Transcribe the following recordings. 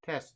Test.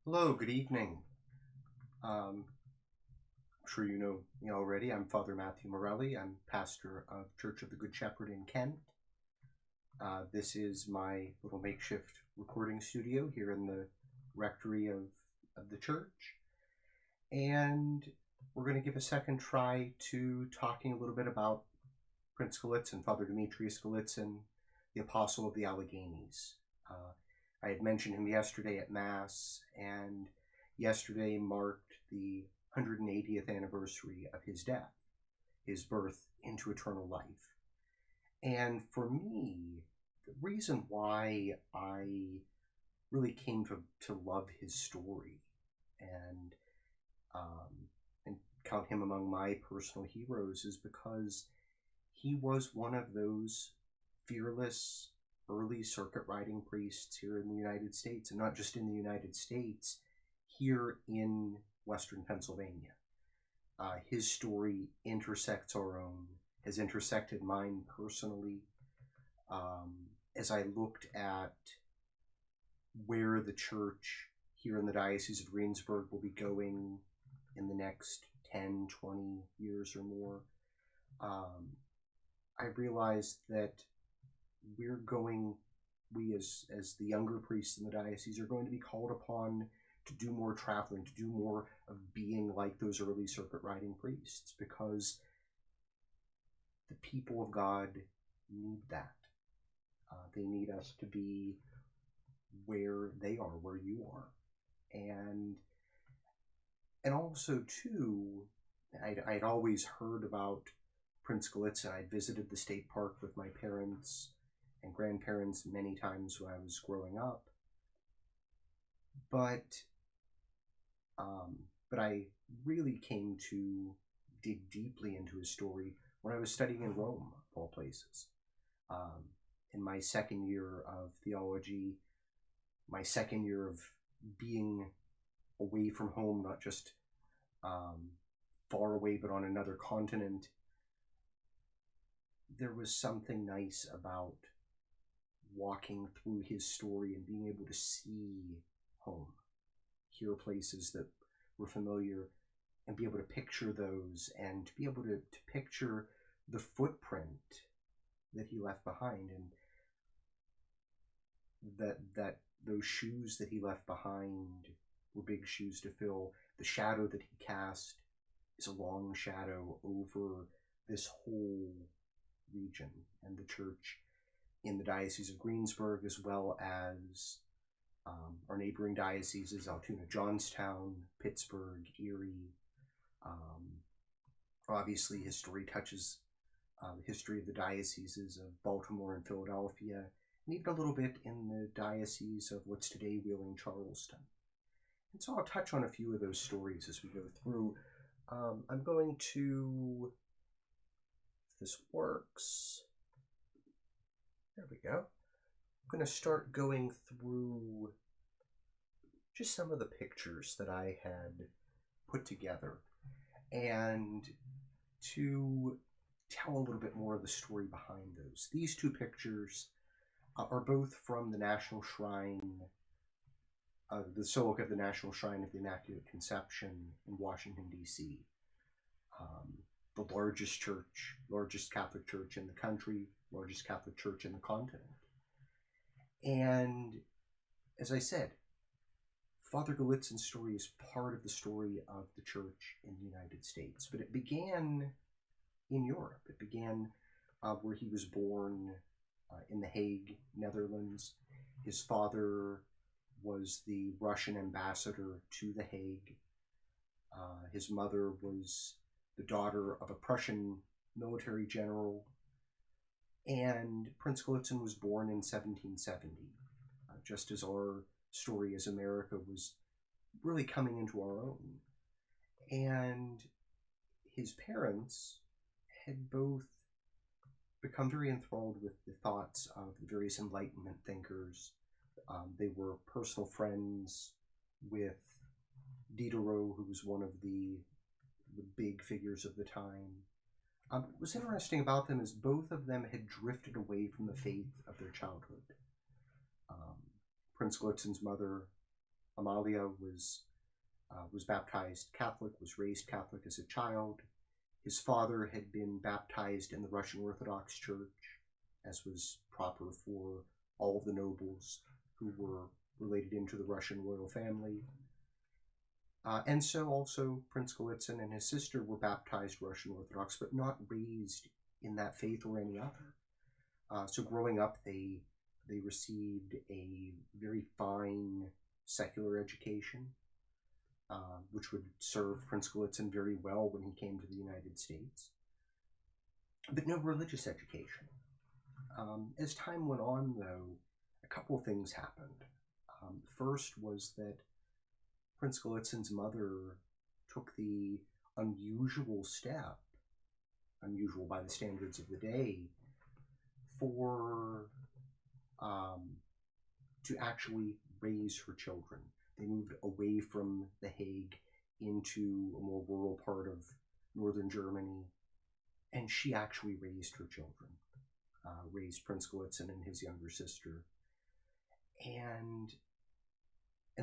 Hello, good evening. I'm sure you know me already. I'm Father Matthew Morelli. I'm pastor of Church of the Good Shepherd in Kent. This is my little makeshift recording studio here in the rectory of the church. And we're going to give a second try to talking a little bit about Prince Gallitzin, Father Demetrius Gallitzin, the Apostle of the Alleghenies. I had mentioned him yesterday at Mass, and yesterday marked the 180th anniversary of his death, his birth into eternal life. And for me, the reason why I really came to love his story and and count him among my personal heroes is because he was one of those fearless early circuit riding priests here in the United States, and not just in the United States, here in Western Pennsylvania. His story intersects our own, has intersected mine personally. As I looked at where the church here in the Diocese of Greensburg will be going in the next 10, 20 years or more, I realized that we're going we as the younger priests in the diocese are going to be called upon to do more traveling, to do more of being like those early circuit riding priests, because the people of God need that. They need us to be where they are, where you are. And also, too, I'd always heard about Prince Gallitzin. I'd visited the state park with my parents and grandparents many times when I was growing up. But I really came to dig deeply into his story when I was studying in Rome, of all places. In my second year of theology, my second year of being away from home, not just far away, but on another continent, there was something nice about walking through his story and being able to see home, hear places that were familiar, and be able to picture those, and to be able to picture the footprint that he left behind, and that those shoes that he left behind were big shoes to fill. The shadow that he cast is a long shadow over this whole region and the church in the Diocese of Greensburg, as well as our neighboring dioceses, Altoona, Johnstown, Pittsburgh, Erie. Obviously, his story touches the history of the dioceses of Baltimore and Philadelphia, and even a little bit in the diocese of what's today Wheeling, Charleston. And so I'll touch on a few of those stories as we go through. I'm going to, if this works, there we go. I'm going to start going through just some of the pictures that I had put together, and to tell a little bit more of the story behind those. These two pictures are both from the National Shrine, the Basilica of the National Shrine of the Immaculate Conception in Washington, D.C. The largest church, largest Catholic church in the country, largest Catholic church in the continent. And as I said, Father Gallitzin's story is part of the story of the church in the United States, but it began in Europe. It began where he was born in The Hague, Netherlands. His father was the Russian ambassador to The Hague. His mother was the daughter of a Prussian military general. And Prince Gallitzin was born in 1770, just as our story as America was really coming into our own. And his parents had both become very enthralled with the thoughts of the various Enlightenment thinkers. They were personal friends with Diderot, who was one of the big figures of the time. What was interesting about them is both of them had drifted away from the faith of their childhood. Prince Gallitzin's mother, Amalia, was baptized Catholic, was raised Catholic as a child. His father had been baptized in the Russian Orthodox Church, as was proper for all of the nobles who were related into the Russian royal family. And so also Prince Gallitzin and his sister were baptized Russian Orthodox, but not raised in that faith or any other. So growing up, they received a very fine secular education, which would serve Prince Gallitzin very well when he came to the United States, but no religious education. As time went on, though, a couple of things happened. First was that Prince Gallitzin's mother took the unusual step, unusual by the standards of the day, to actually raise her children. They moved away from The Hague into a more rural part of northern Germany, and she actually raised her children, raised Prince Gallitzin and his younger sister. And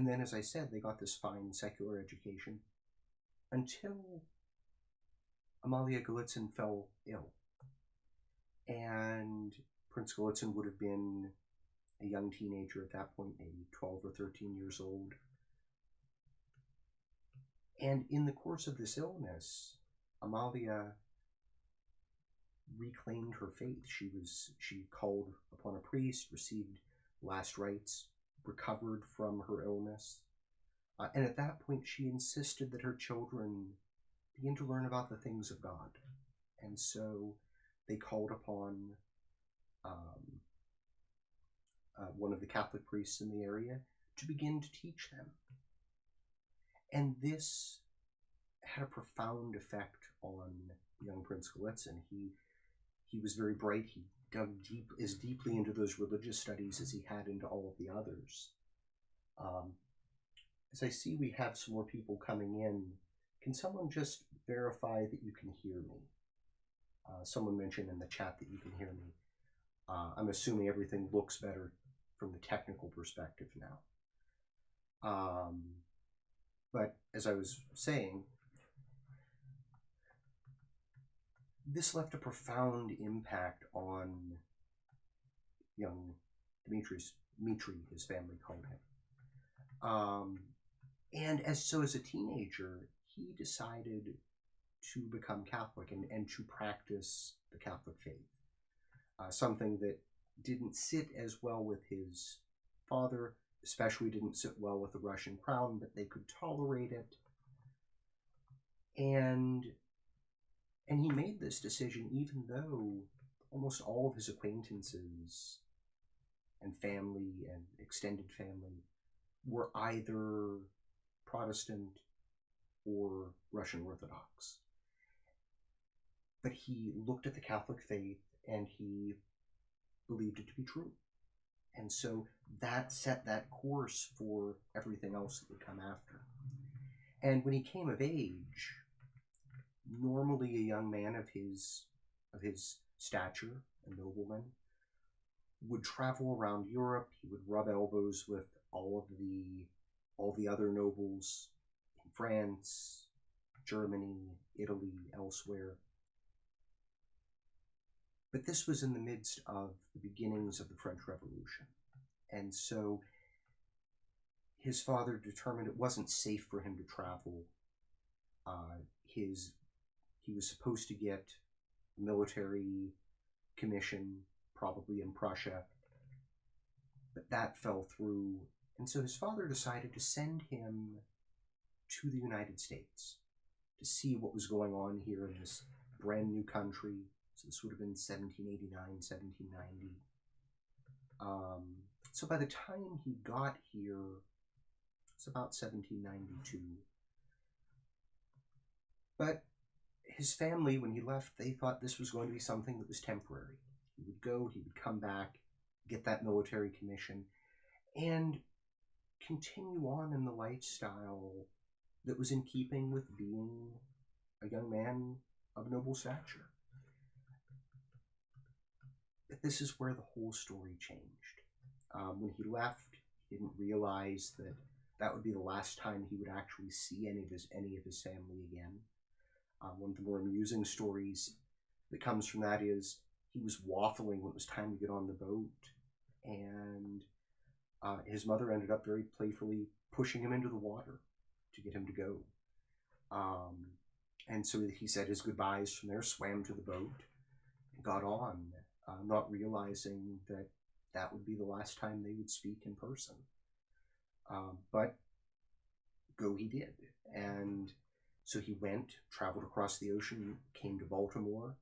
then, as I said, they got this fine secular education until Amalia Gallitzin fell ill. And Prince Gallitzin would have been a young teenager at that point, maybe 12 or 13 years old. And in the course of this illness, Amalia reclaimed her faith. She called upon a priest, received last rites, recovered from her illness. And at that point, she insisted that her children begin to learn about the things of God. And so they called upon one of the Catholic priests in the area to begin to teach them. And this had a profound effect on young Prince Gallitzin. He was very bright. He dug as deeply into those religious studies as he had into all of the others. As I see we have some more people coming in, can someone just verify that you can hear me? Someone mentioned in the chat that you can hear me. I'm assuming everything looks better from the technical perspective now. But as I was saying, this left a profound impact on young Dmitri, his family called him. And as a teenager, he decided to become Catholic and to practice the Catholic faith. Something that didn't sit as well with his father, especially didn't sit well with the Russian crown, but they could tolerate it. And he made this decision even though almost all of his acquaintances and family and extended family were either Protestant or Russian Orthodox. But he looked at the Catholic faith and he believed it to be true. And so that set that course for everything else that would come after. And when he came of age, normally a young man of his stature, a nobleman, would travel around Europe. He would rub elbows with all the other nobles in France, Germany, Italy, elsewhere. But this was in the midst of the beginnings of the French Revolution. And so his father determined it wasn't safe for him to travel. He was supposed to get a military commission, probably in Prussia, but that fell through. And so his father decided to send him to the United States to see what was going on here in this brand new country. So this would have been 1789, 1790. So by the time he got here, it's about 1792. But his family, when he left, they thought this was going to be something that was temporary. He would go, he would come back, get that military commission, and continue on in the lifestyle that was in keeping with being a young man of noble stature. But this is where the whole story changed. When he left, he didn't realize that that would be the last time he would actually see any of his family again. One of the more amusing stories that comes from that is he was waffling when it was time to get on the boat, and his mother ended up very playfully pushing him into the water to get him to go. And so he said his goodbyes from there, swam to the boat, and got on, not realizing that that would be the last time they would speak in person. But go he did. And so he went, traveled across the ocean, came to Baltimore,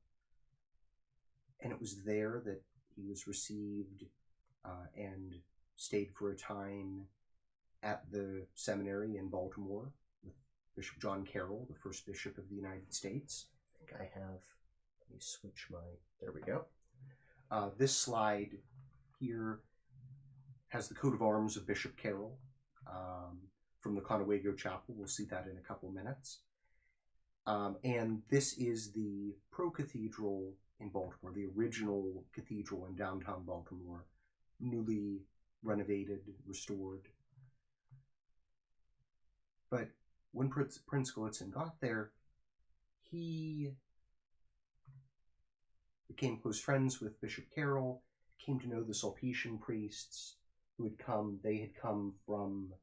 and it was there that he was received and stayed for a time at the seminary in Baltimore with Bishop John Carroll, the first bishop of the United States. I think I have, let me switch there we go. This slide here has the coat of arms of Bishop Carroll from the Conewago Chapel. We'll see that in a couple minutes. And this is the pro-cathedral in Baltimore, the original cathedral in downtown Baltimore, newly renovated, restored. But when Prince Gallitzin got there, he became close friends with Bishop Carroll, came to know the Sulpician priests who had come. They had come from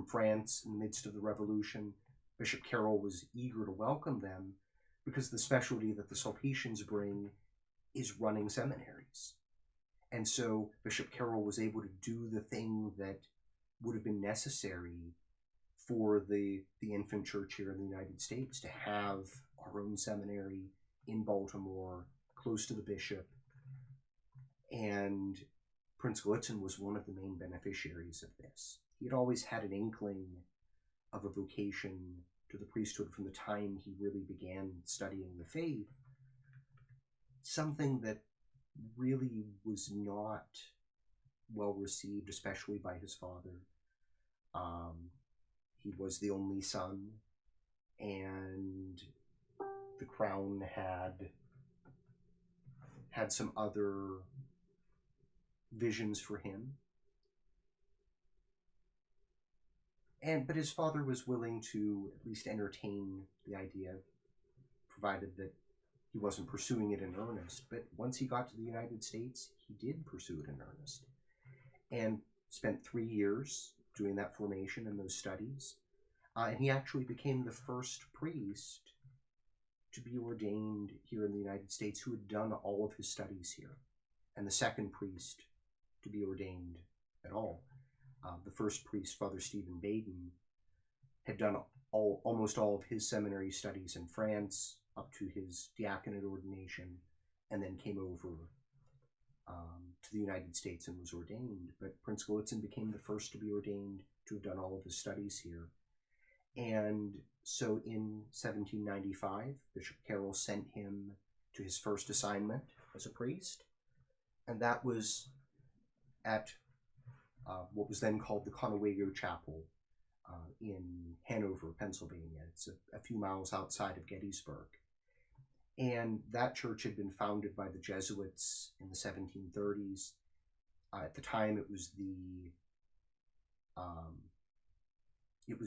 France in the midst of the Revolution. Bishop Carroll was eager to welcome them because the specialty that the Sulpicians bring is running seminaries. And so Bishop Carroll was able to do the thing that would have been necessary for the infant church here in the United States, to have our own seminary in Baltimore, close to the bishop. And Prince Gallitzin was one of the main beneficiaries of this. He had always had an inkling of a vocation to the priesthood from the time he really began studying the faith, something that really was not well received, especially by his father. He was the only son, and the crown had some other visions for him. But his father was willing to at least entertain the idea, provided that he wasn't pursuing it in earnest. But once he got to the United States, he did pursue it in earnest, and spent 3 years doing that formation and those studies. And he actually became the first priest to be ordained here in the United States who had done all of his studies here, and the second priest to be ordained at all. The first priest, Father Stephen Baden, had done almost all of his seminary studies in France up to his diaconate ordination, and then came over to the United States and was ordained. But Prince Gallitzin became the first to be ordained, to have done all of his studies here. And so in 1795, Bishop Carroll sent him to his first assignment as a priest, and that was at what was then called the Conewago Chapel in Hanover, Pennsylvania. It's a few miles outside of Gettysburg. And that church had been founded by the Jesuits in the 1730s. At the time, it was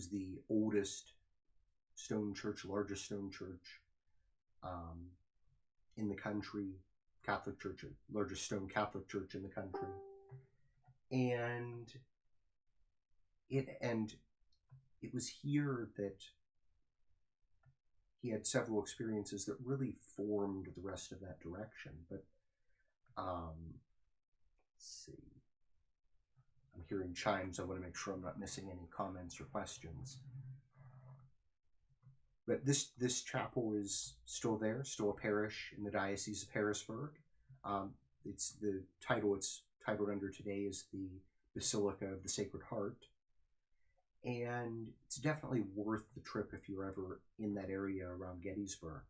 the oldest stone church, largest stone church in the country, Catholic church, largest stone Catholic church in the country. And it was here that he had several experiences that really formed the rest of that direction. But let's see. I'm hearing chimes. I want to make sure I'm not missing any comments or questions. But this chapel is still there, still a parish in the Diocese of Harrisburg. It's titled under today is the Basilica of the Sacred Heart. And it's definitely worth the trip if you're ever in that area around Gettysburg.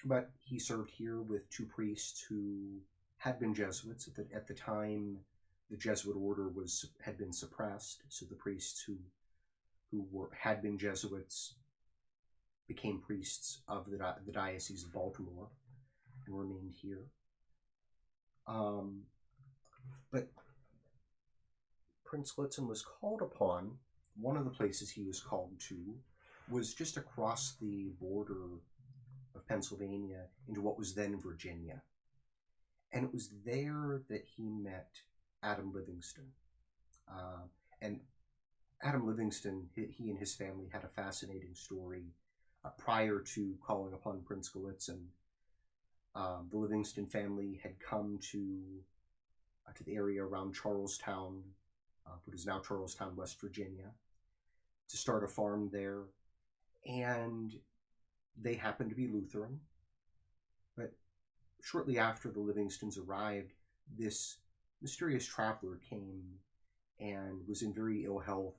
But he served here with 2 priests who had been Jesuits. At the time, the Jesuit order had been suppressed, so the priests who had been Jesuits became priests of the Diocese of Baltimore and remained here. But Prince Gallitzin was called upon. One of the places he was called to was just across the border of Pennsylvania into what was then Virginia. And it was there that he met Adam Livingston. And Adam Livingston, he and his family had a fascinating story. Prior to calling upon Prince Gallitzin, the Livingston family had come to the area around Charlestown, what is now Charlestown, West Virginia, to start a farm there. And they happened to be Lutheran. But shortly after the Livingstons arrived, this mysterious traveler came and was in very ill health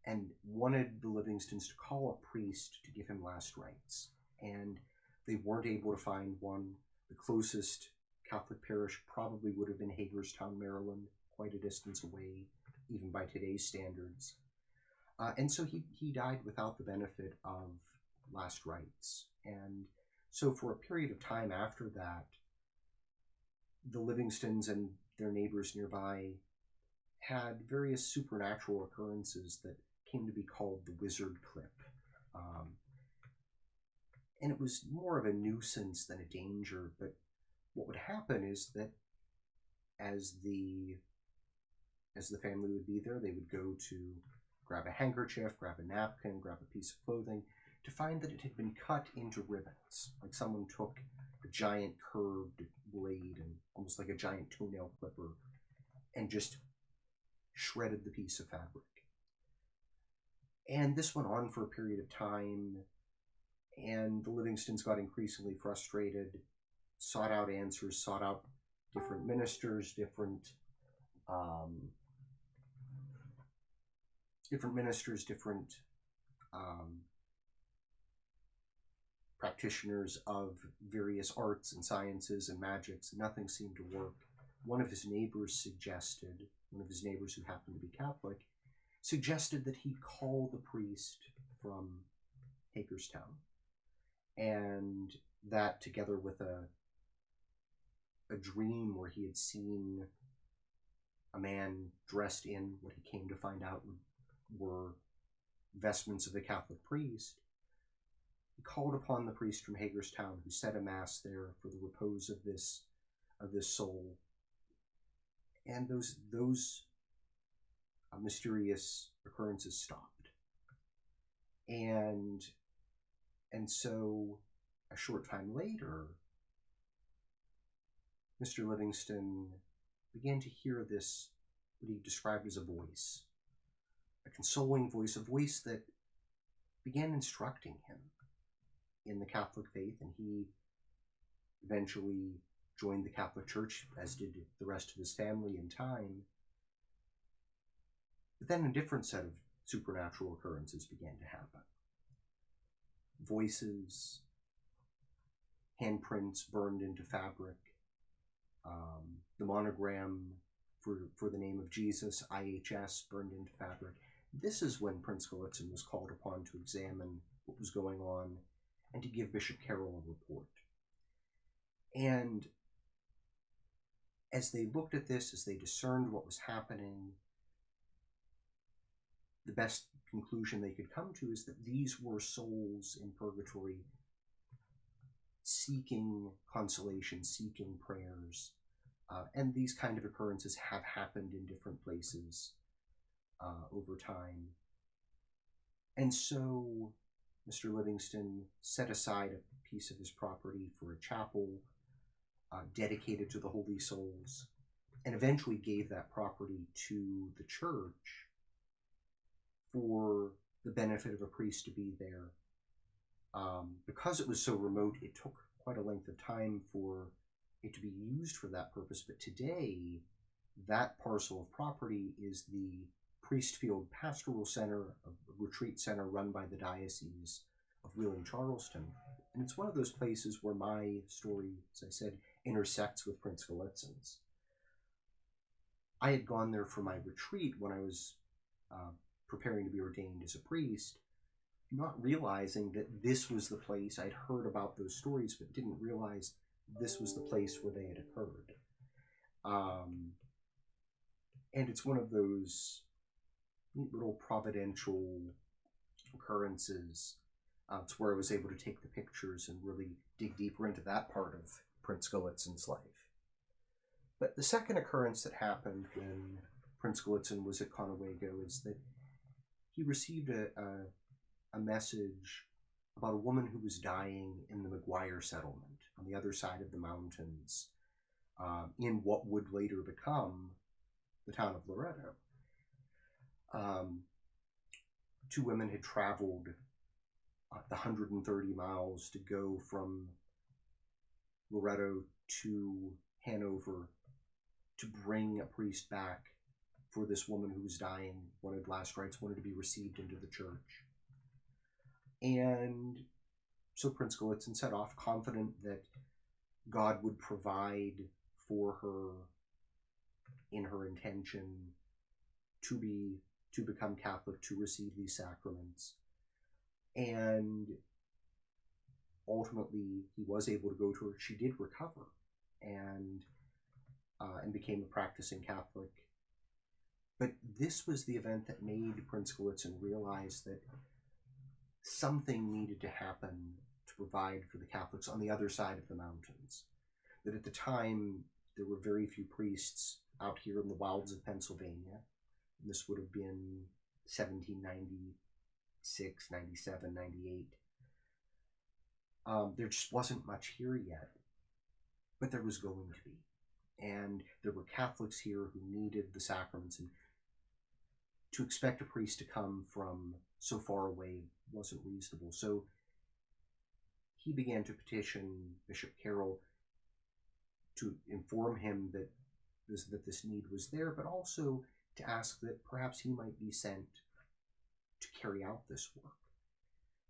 and wanted the Livingstons to call a priest to give him last rites. And they weren't able to find one. The closest Catholic parish probably would have been Hagerstown, Maryland, quite a distance away, even by today's standards. And so he died without the benefit of last rites. And so for a period of time after that, the Livingstons and their neighbors nearby had various supernatural occurrences that came to be called the Wizard Clip. And it was more of a nuisance than a danger, but what would happen is that as the family would be there, they would go to grab a handkerchief, grab a napkin, grab a piece of clothing, to find that it had been cut into ribbons, like someone took a giant curved blade and almost like a giant toenail clipper and just shredded the piece of fabric. And this went on for a period of time, and the Livingstons got increasingly frustrated, sought out answers, sought out different ministers, different practitioners of various arts and sciences and magics. Nothing seemed to work. One of his neighbors who happened to be Catholic, suggested that he call the priest from Hagerstown, and that, together with a dream where he had seen a man dressed in what he came to find out were vestments of the Catholic priest, he called upon the priest from Hagerstown, who said a mass there for the repose of this soul, and those mysterious occurrences stopped. And so a short time later, Mr. Livingston began to hear this, what he described as a voice, a consoling voice, a voice that began instructing him in the Catholic faith, and he eventually joined the Catholic Church, as did the rest of his family in time. But then a different set of supernatural occurrences began to happen. Voices, handprints burned into fabric, the monogram for the name of Jesus, IHS, burned into fabric. This is when Prince Gallitzin was called upon to examine what was going on and to give Bishop Carroll a report. And as they looked at this, as they discerned what was happening, the best conclusion they could come to is that these were souls in purgatory seeking consolation, seeking prayers. And these kind of occurrences have happened in different places over time. And so Mr. Livingston set aside a piece of his property for a chapel dedicated to the Holy Souls, and eventually gave that property to the church for the benefit of a priest to be there. Because it was so remote, it took quite a length of time for it to be used for that purpose, but today that parcel of property is the Priestfield Pastoral Center, a retreat center run by the Diocese of Wheeling-Charleston. And it's one of those places where my story, as I said, intersects with Prince Gallitzin's. I had gone there for my retreat when I was preparing to be ordained as a priest, not realizing that this was the place. I'd heard about those stories, but didn't realize this was the place where they had occurred. And it's one of those neat little providential occurrences. It's where I was able to take the pictures and really dig deeper into that part of Prince Gallitzin's life. But the second occurrence that happened when Prince Gallitzin was at Conewago is that he received a message about a woman who was dying in the McGuire settlement on the other side of the mountains, in what would later become the town of Loretto. Two women had traveled the 130 miles to go from Loretto to Hanover to bring a priest back for this woman who was dying, wanted last rites, wanted to be received into the church. And so Prince Gallitzin set off, confident that God would provide for her in her intention to become Catholic, to receive these sacraments. And ultimately, he was able to go to her. She did recover and became a practicing Catholic. But this was the event that made Prince Gallitzin realize that something needed to happen to provide for the Catholics on the other side of the mountains. that at the time there were very few priests out here in the wilds of Pennsylvania. And this would have been 1796, 97, 98. There just wasn't much here yet, but there was going to be. And there were Catholics here who needed the sacraments, and to expect a priest to come from so far away wasn't reasonable. So he began to petition Bishop Carroll to inform him that this need was there, but also to ask that perhaps he might be sent to carry out this work.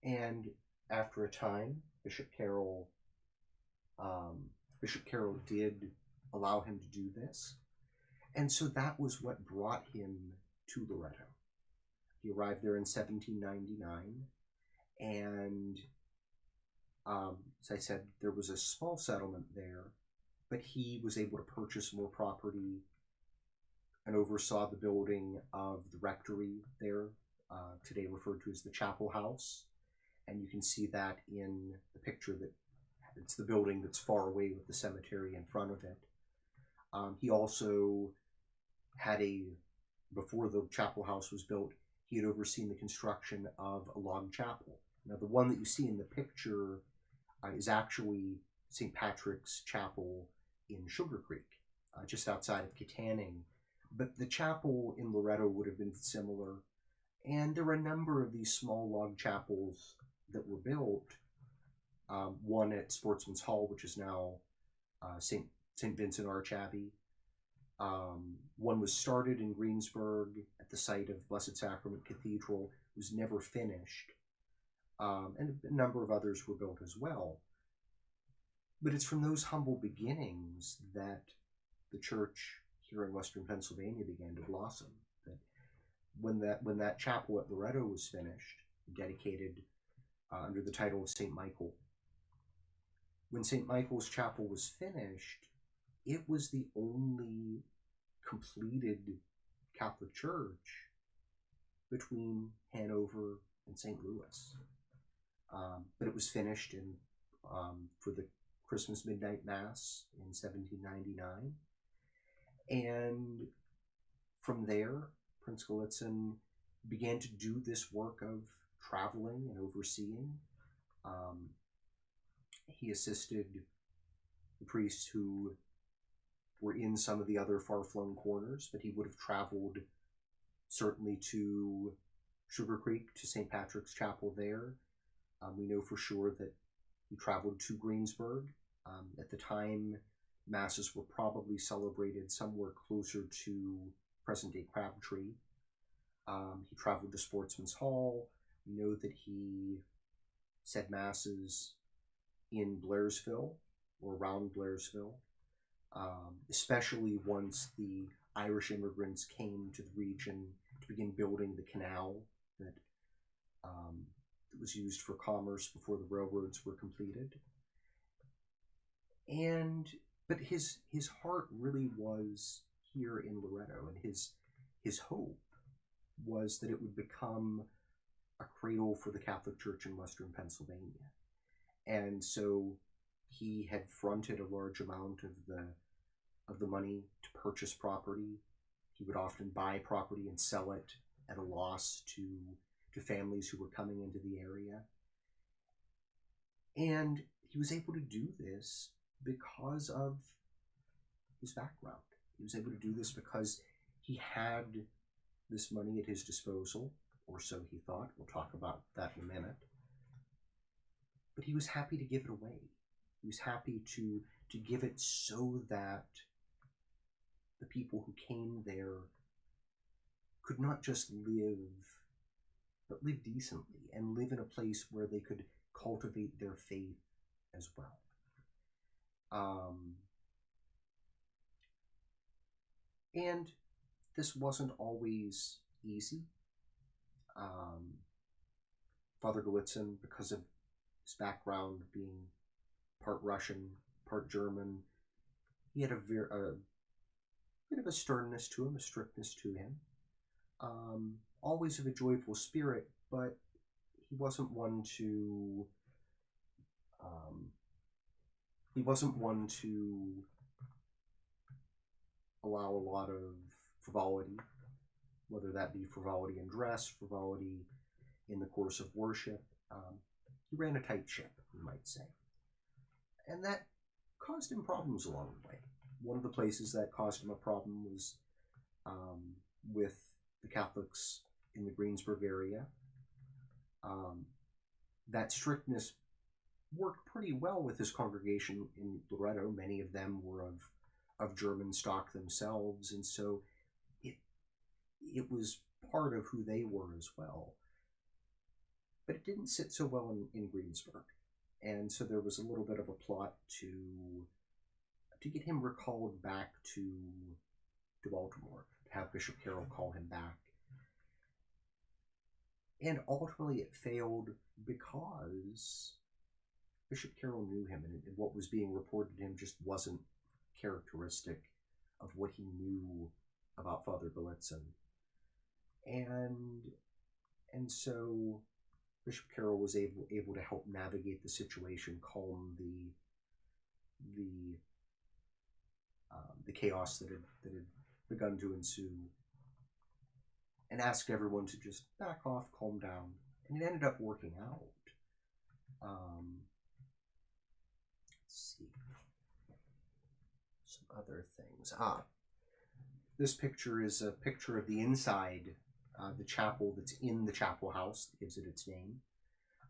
And after a time, Bishop Carroll did allow him to do this. And so that was what brought him to Loretto. He arrived there in 1799, and as I said, there was a small settlement there, but he was able to purchase more property and oversaw the building of the rectory there, today referred to as the Chapel House. And you can see that in the picture that it's the building that's far away with the cemetery in front of it. He also had before the Chapel House was built, he had overseen the construction of a log chapel. Now, the one that you see in the picture is actually St. Patrick's Chapel in Sugar Creek, just outside of Kittanning. But the chapel in Loretto would have been similar. And there were a number of these small log chapels that were built. One at Sportsman's Hall, which is now St. Vincent Arch Abbey. One was started in Greensburg at the site of Blessed Sacrament Cathedral, was never finished. And a number of others were built as well. But it's from those humble beginnings that the church here in Western Pennsylvania began to blossom. That when that chapel at Loretto was finished, dedicated under the title of St. Michael, when St. Michael's Chapel was finished, it was the only completed Catholic church between Hanover and St. Louis. But it was finished for the Christmas Midnight Mass in 1799. And from there, Prince Gallitzin began to do this work of traveling and overseeing. He assisted the priests who were in some of the other far-flung corners, but he would have traveled certainly to Sugar Creek, to St. Patrick's Chapel there. We know for sure that he traveled to Greensburg. At the time, Masses were probably celebrated somewhere closer to present-day Crabtree. He traveled to Sportsman's Hall. We know that he said Masses in Blairsville or around Blairsville, especially once the Irish immigrants came to the region to begin building the canal that was used for commerce before the railroads were completed. But his heart really was here in Loretto, and his hope was that it would become a cradle for the Catholic Church in Western Pennsylvania. And so he had fronted a large amount of the money to purchase property. He would often buy property and sell it at a loss to families who were coming into the area. And he was able to do this because of his background. He was able to do this because he had this money at his disposal, or so he thought. We'll talk about that in a minute. But he was happy to give it away. He was happy to give it so that the people who came there could not just live, but live decently and live in a place where they could cultivate their faith as well. And this wasn't always easy. Father Gallitzin, because of his background being part Russian, part German, he had a bit of a sternness to him, a strictness to him. Always of a joyful spirit, but he wasn't one to, he wasn't one to allow a lot of frivolity, whether that be frivolity in dress, frivolity in the course of worship. He ran a tight ship, we might say. And that caused him problems along the way. One of the places that caused him a problem was with the Catholics in the Greensburg area. That strictness worked pretty well with his congregation in Loretto. Many of them were of German stock themselves, and so it was part of who they were as well. But it didn't sit so well in Greensburg. And so there was a little bit of a plot to get him recalled back to Baltimore, to have Bishop Carroll call him back. And ultimately it failed because Bishop Carroll knew him, and what was being reported to him just wasn't characteristic of what he knew about Father Gallitzin. And so Bishop Carroll was able to help navigate the situation, calm the chaos that had begun to ensue, and asked everyone to just back off, calm down, and it ended up working out. Let's see some other things. This picture is a picture of the inside. The chapel that's in the chapel house that gives it its name.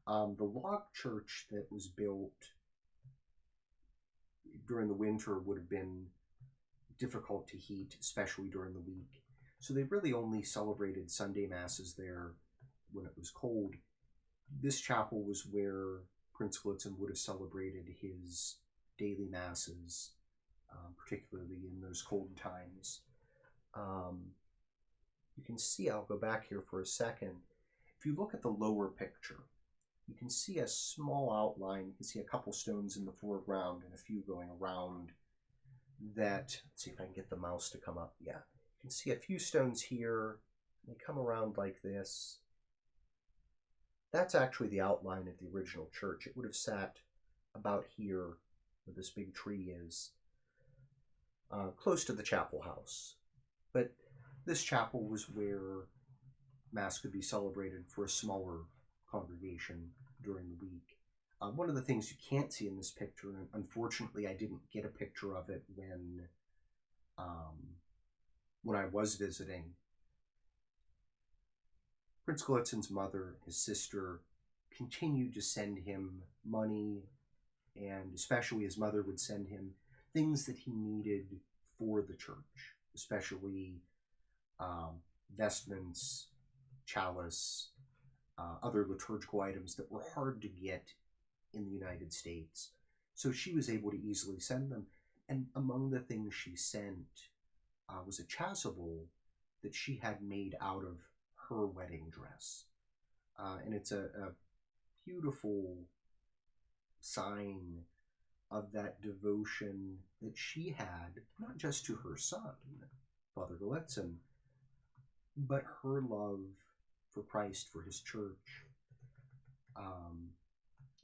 The log church that was built during the winter would have been difficult to heat, especially during the week. So they really only celebrated Sunday masses there when it was cold. This chapel was where Prince Gallitzin would have celebrated his daily masses, particularly in those cold times. You can see, I'll go back here for a second. If you look at the lower picture, you can see a small outline. You can see a couple stones in the foreground and a few going around that. Let's see if I can get the mouse to come up. Yeah, you can see a few stones here. They come around like this. That's actually the outline of the original church. It would have sat about here where this big tree is, close to the chapel house. But this chapel was where Mass could be celebrated for a smaller congregation during the week. One of the things you can't see in this picture, and unfortunately I didn't get a picture of it when I was visiting, Prince Gallitzin's mother, his sister, continued to send him money, and especially his mother would send him things that he needed for the church, especially vestments, chalice, other liturgical items that were hard to get in the United States. So she was able to easily send them. And among the things she sent was a chasuble that she had made out of her wedding dress. And it's a beautiful sign of that devotion that she had, not just to her son, Father Gallitzin, but her love for Christ, for his church.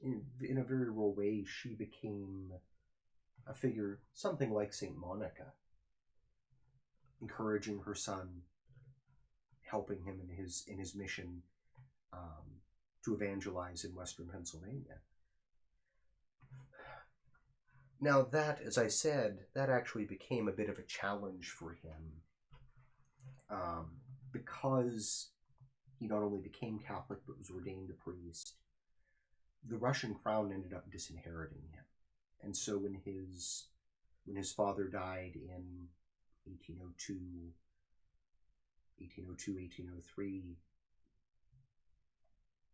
In a very real way, she became a figure, something like St. Monica, encouraging her son, helping him in his mission to evangelize in Western Pennsylvania. Now that, as I said, that actually became a bit of a challenge for him, because he not only became Catholic but was ordained a priest. The Russian crown ended up disinheriting him, and so when his father died in 1802, 1803,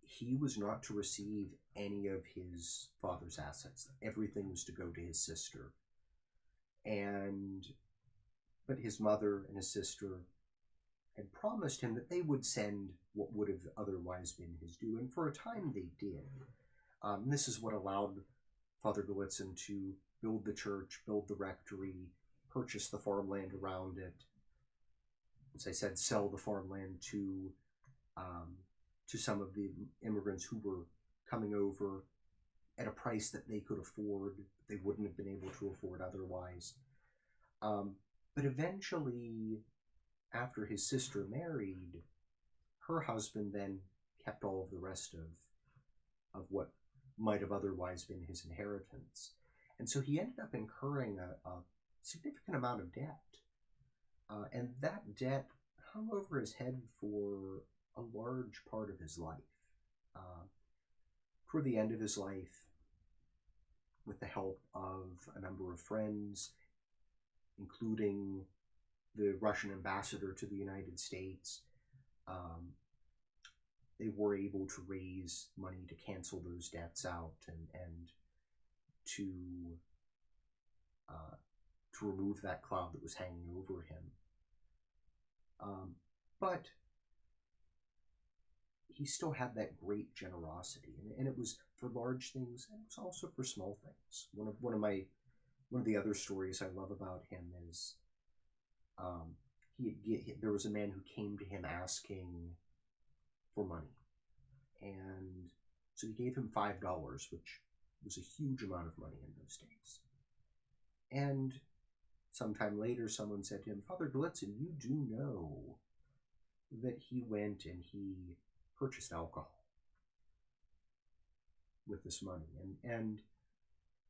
he was not to receive any of his father's assets. Everything was to go to his sister. But his mother and his sister had promised him that they would send what would have otherwise been his due, and for a time they did. This is what allowed Father Gallitzin to build the church, build the rectory, purchase the farmland around it. As I said, sell the farmland to some of the immigrants who were coming over, at a price that they could afford, they wouldn't have been able to afford otherwise. But eventually, after his sister married, her husband then kept all of the rest of what might have otherwise been his inheritance. And so he ended up incurring a significant amount of debt. And that debt hung over his head for a large part of his life. Toward the end of his life, with the help of a number of friends, including the Russian ambassador to the United States, they were able to raise money to cancel those debts out and to remove that cloud that was hanging over him. But he still had that great generosity, and it was for large things, and it was also for small things. One of the other stories I love about him is there was a man who came to him asking for money, and so he gave him $5, which was a huge amount of money in those days. And sometime later, someone said to him, "Father Gallitzin, you do know that he went and he purchased alcohol with this money." And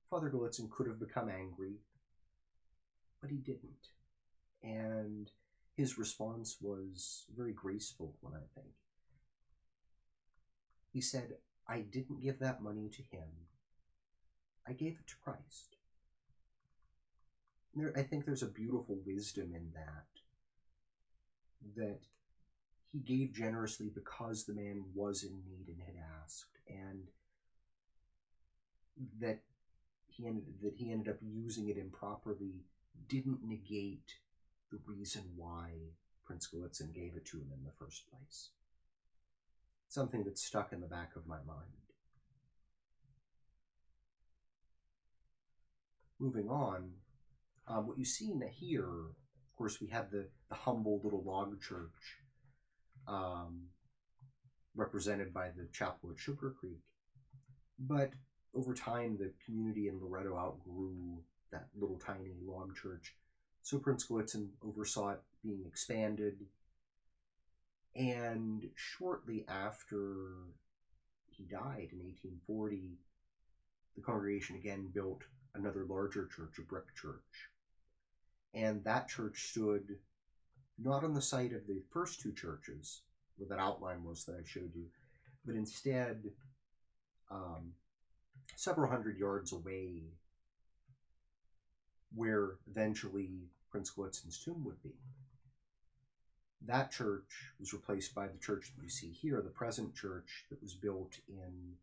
Father Gallitzin could have become angry, but he didn't. And his response was a very graceful one, I think. He said, "I didn't give that money to him. I gave it to Christ." I think there's a beautiful wisdom in that he gave generously because the man was in need and had asked, and that he ended up using it improperly didn't negate the reason why Prince Gallitzin gave it to him in the first place. Something that's stuck in the back of my mind. Moving on, what you see here, of course, we have the humble little log church represented by the chapel at Sugar Creek. But over time, the community in Loretto outgrew that little tiny log church. So Prince Gallitzin oversaw it being expanded. And shortly after he died in 1840, the congregation again built another larger church, a brick church. And that church stood not on the site of the first two churches, where that outline was that I showed you, but instead several hundred yards away, where eventually Prince Gallitzin's tomb would be. That church was replaced by the church that you see here, the present church that was built in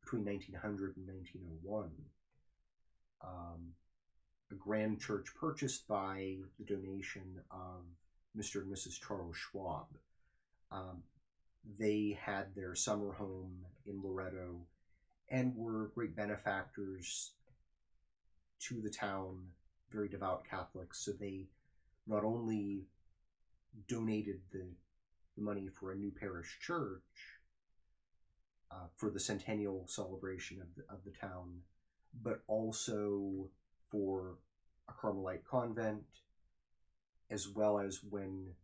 between 1900 and 1901. A grand church purchased by the donation of Mr. and Mrs. Charles Schwab. They had their summer home in Loretto and were great benefactors to the town, very devout Catholics. So they not only donated the money for a new parish church for the centennial celebration of the town, but also for a Carmelite convent, as well as when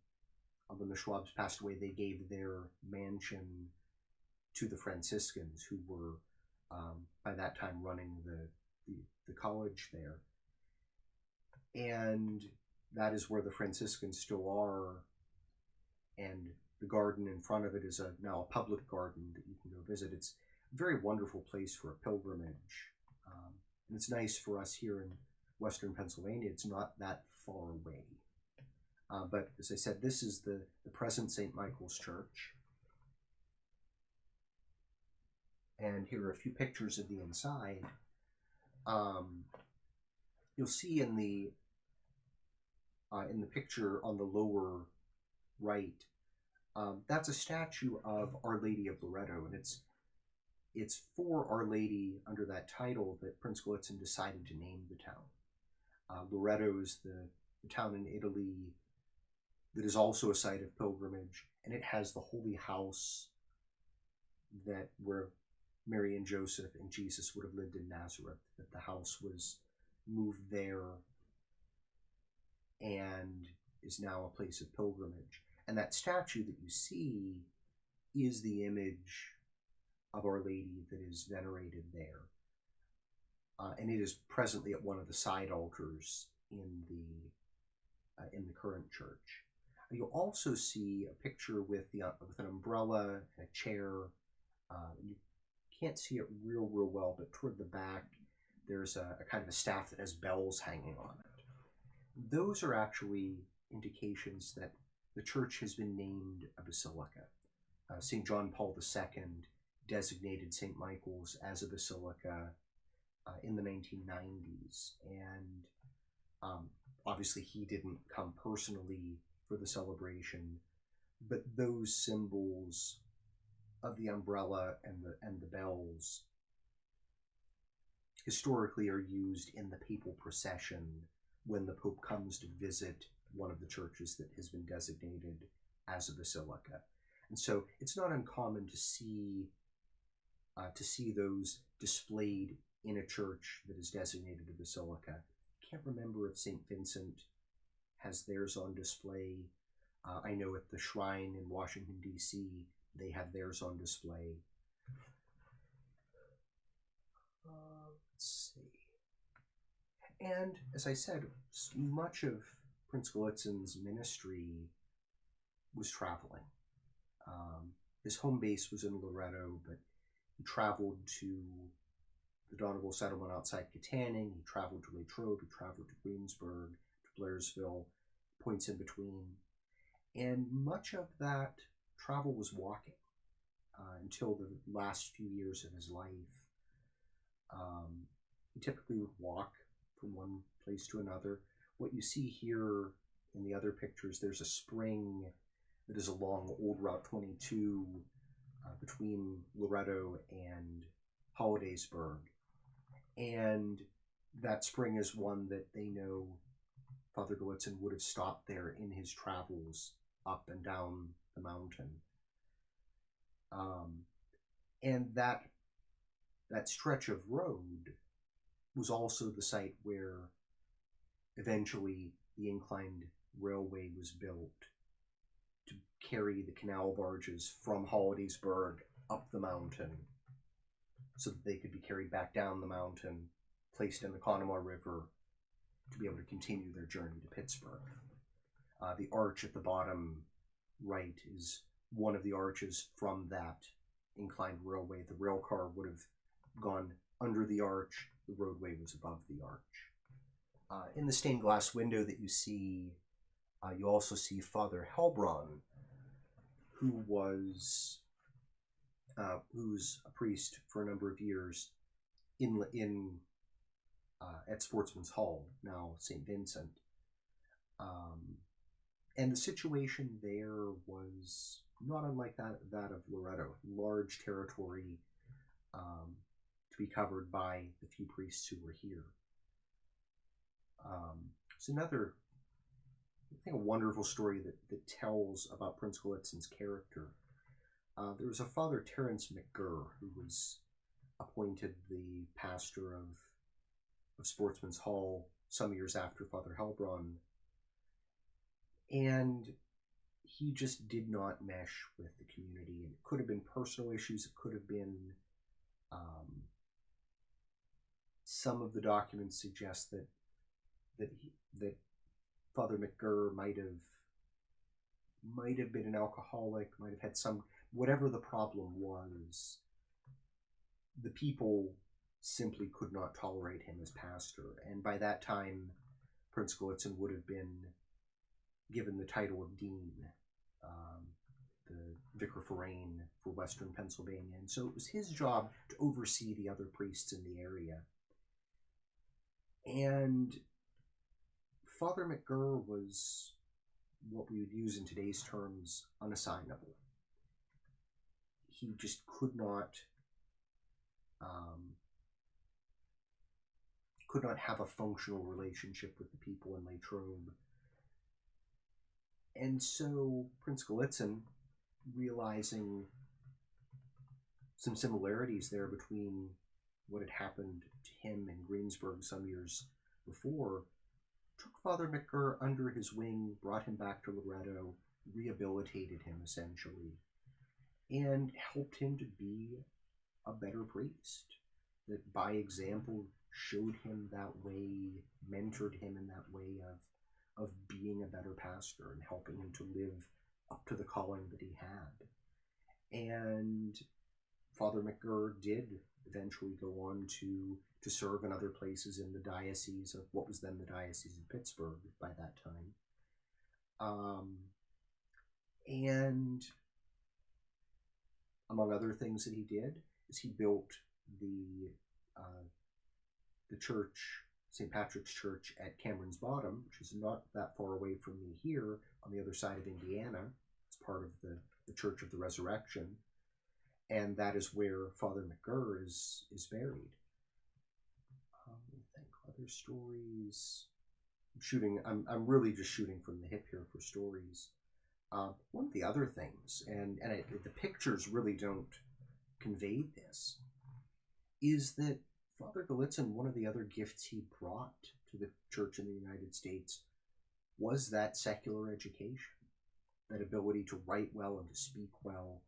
the Schwabs passed away, they gave their mansion to the Franciscans, who were by that time running the college there. And that is where the Franciscans still are, and the garden in front of it is now a public garden that you can go visit. It's a very wonderful place for a pilgrimage, and it's nice for us here in Western Pennsylvania. It's not that far away. But as I said, this is the present St. Michael's Church. And here are a few pictures of the inside. You'll see in the picture on the lower right, that's a statue of Our Lady of Loretto, and it's for Our Lady under that title that Prince Gallitzin decided to name the town. Loretto is the town in Italy that is also a site of pilgrimage, and it has the holy house where Mary and Joseph and Jesus would have lived in Nazareth, that the house was moved there and is now a place of pilgrimage. And that statue that you see is the image of Our Lady that is venerated there. And it is presently at one of the side altars in the current church. You'll also see a picture with an umbrella and a chair. You can't see it real well, but toward the back there's a kind of a staff that has bells hanging on it. Those are actually indications that the church has been named a basilica. St. John Paul II designated St. Michael's as a basilica in the 1990s, and obviously he didn't come personally for the celebration, but those symbols of the umbrella and the bells historically are used in the papal procession when the Pope comes to visit one of the churches that has been designated as a basilica. And so it's not uncommon to see those displayed in a church that is designated a basilica. I can't remember if St. Vincent has theirs on display. I know at the shrine in Washington, D.C., they have theirs on display. Let's see. And as I said, much of Prince Gallitzin's ministry was traveling. His home base was in Loretto, but he traveled to the Donegal settlement outside Katanning, he traveled to Latrobe, he traveled to Greensburg, to Blairsville, points in between. And much of that travel was walking until the last few years of his life. He typically would walk from one place to another. What you see here in the other pictures, there's a spring that is along Old Route 22 between Loretto and Hollidaysburg. And that spring is one that they know Father Gallitzin would have stopped there in his travels up and down the mountain. And that stretch of road was also the site where eventually the inclined railway was built to carry the canal barges from Hollidaysburg up the mountain so that they could be carried back down the mountain, placed in the Conemaugh River to be able to continue their journey to Pittsburgh. The arch at the bottom right is one of the arches from that inclined railway. The rail car would have gone under the arch. The roadway was above the arch. In the stained glass window that you see, you also see Father Helbron, who was a priest for a number of years at Sportsman's Hall, now St. Vincent. And the situation there was not unlike that of Loretto, large territory to be covered by the few priests who were here. It's another, I think, a wonderful story that tells about Prince Gallitzin's character. There was a Father Terence McGurr who was appointed the pastor of Sportsman's Hall some years after Father Helbron, and he just did not mesh with the community. And it could have been personal issues, it could have been some of the documents suggest that Father McGurr might have been an alcoholic, might have had some, whatever the problem was, the people simply could not tolerate him as pastor. And by that time, Prince Gallitzin would have been given the title of dean, the vicar forain for Western Pennsylvania. And so it was his job to oversee the other priests in the area. And Father McGurr was what we would use in today's terms unassignable. He just could not have a functional relationship with the people in Latrobe. And so Prince Gallitzin, realizing some similarities there between what had happened to him in Greensburg some years before, took Father McGurr under his wing, brought him back to Loretto, rehabilitated him essentially, and helped him to be a better priest. That by example showed him that way, mentored him in that way of being a better pastor and helping him to live up to the calling that he had. And Father McGurr did eventually go on to serve in other places in the diocese of what was then the Diocese of Pittsburgh by that time. And among other things that he did is he built the church, St. Patrick's Church at Cameron's Bottom, which is not that far away from me here on the other side of Indiana. It's part of the Church of the Resurrection. And that is where Father McGurr is buried. I think other stories. I'm really just shooting from the hip here for stories. One of the other things, and the pictures really don't convey this, is that Father Gallitzin, one of the other gifts he brought to the church in the United States was that secular education, that ability to write well and to speak well.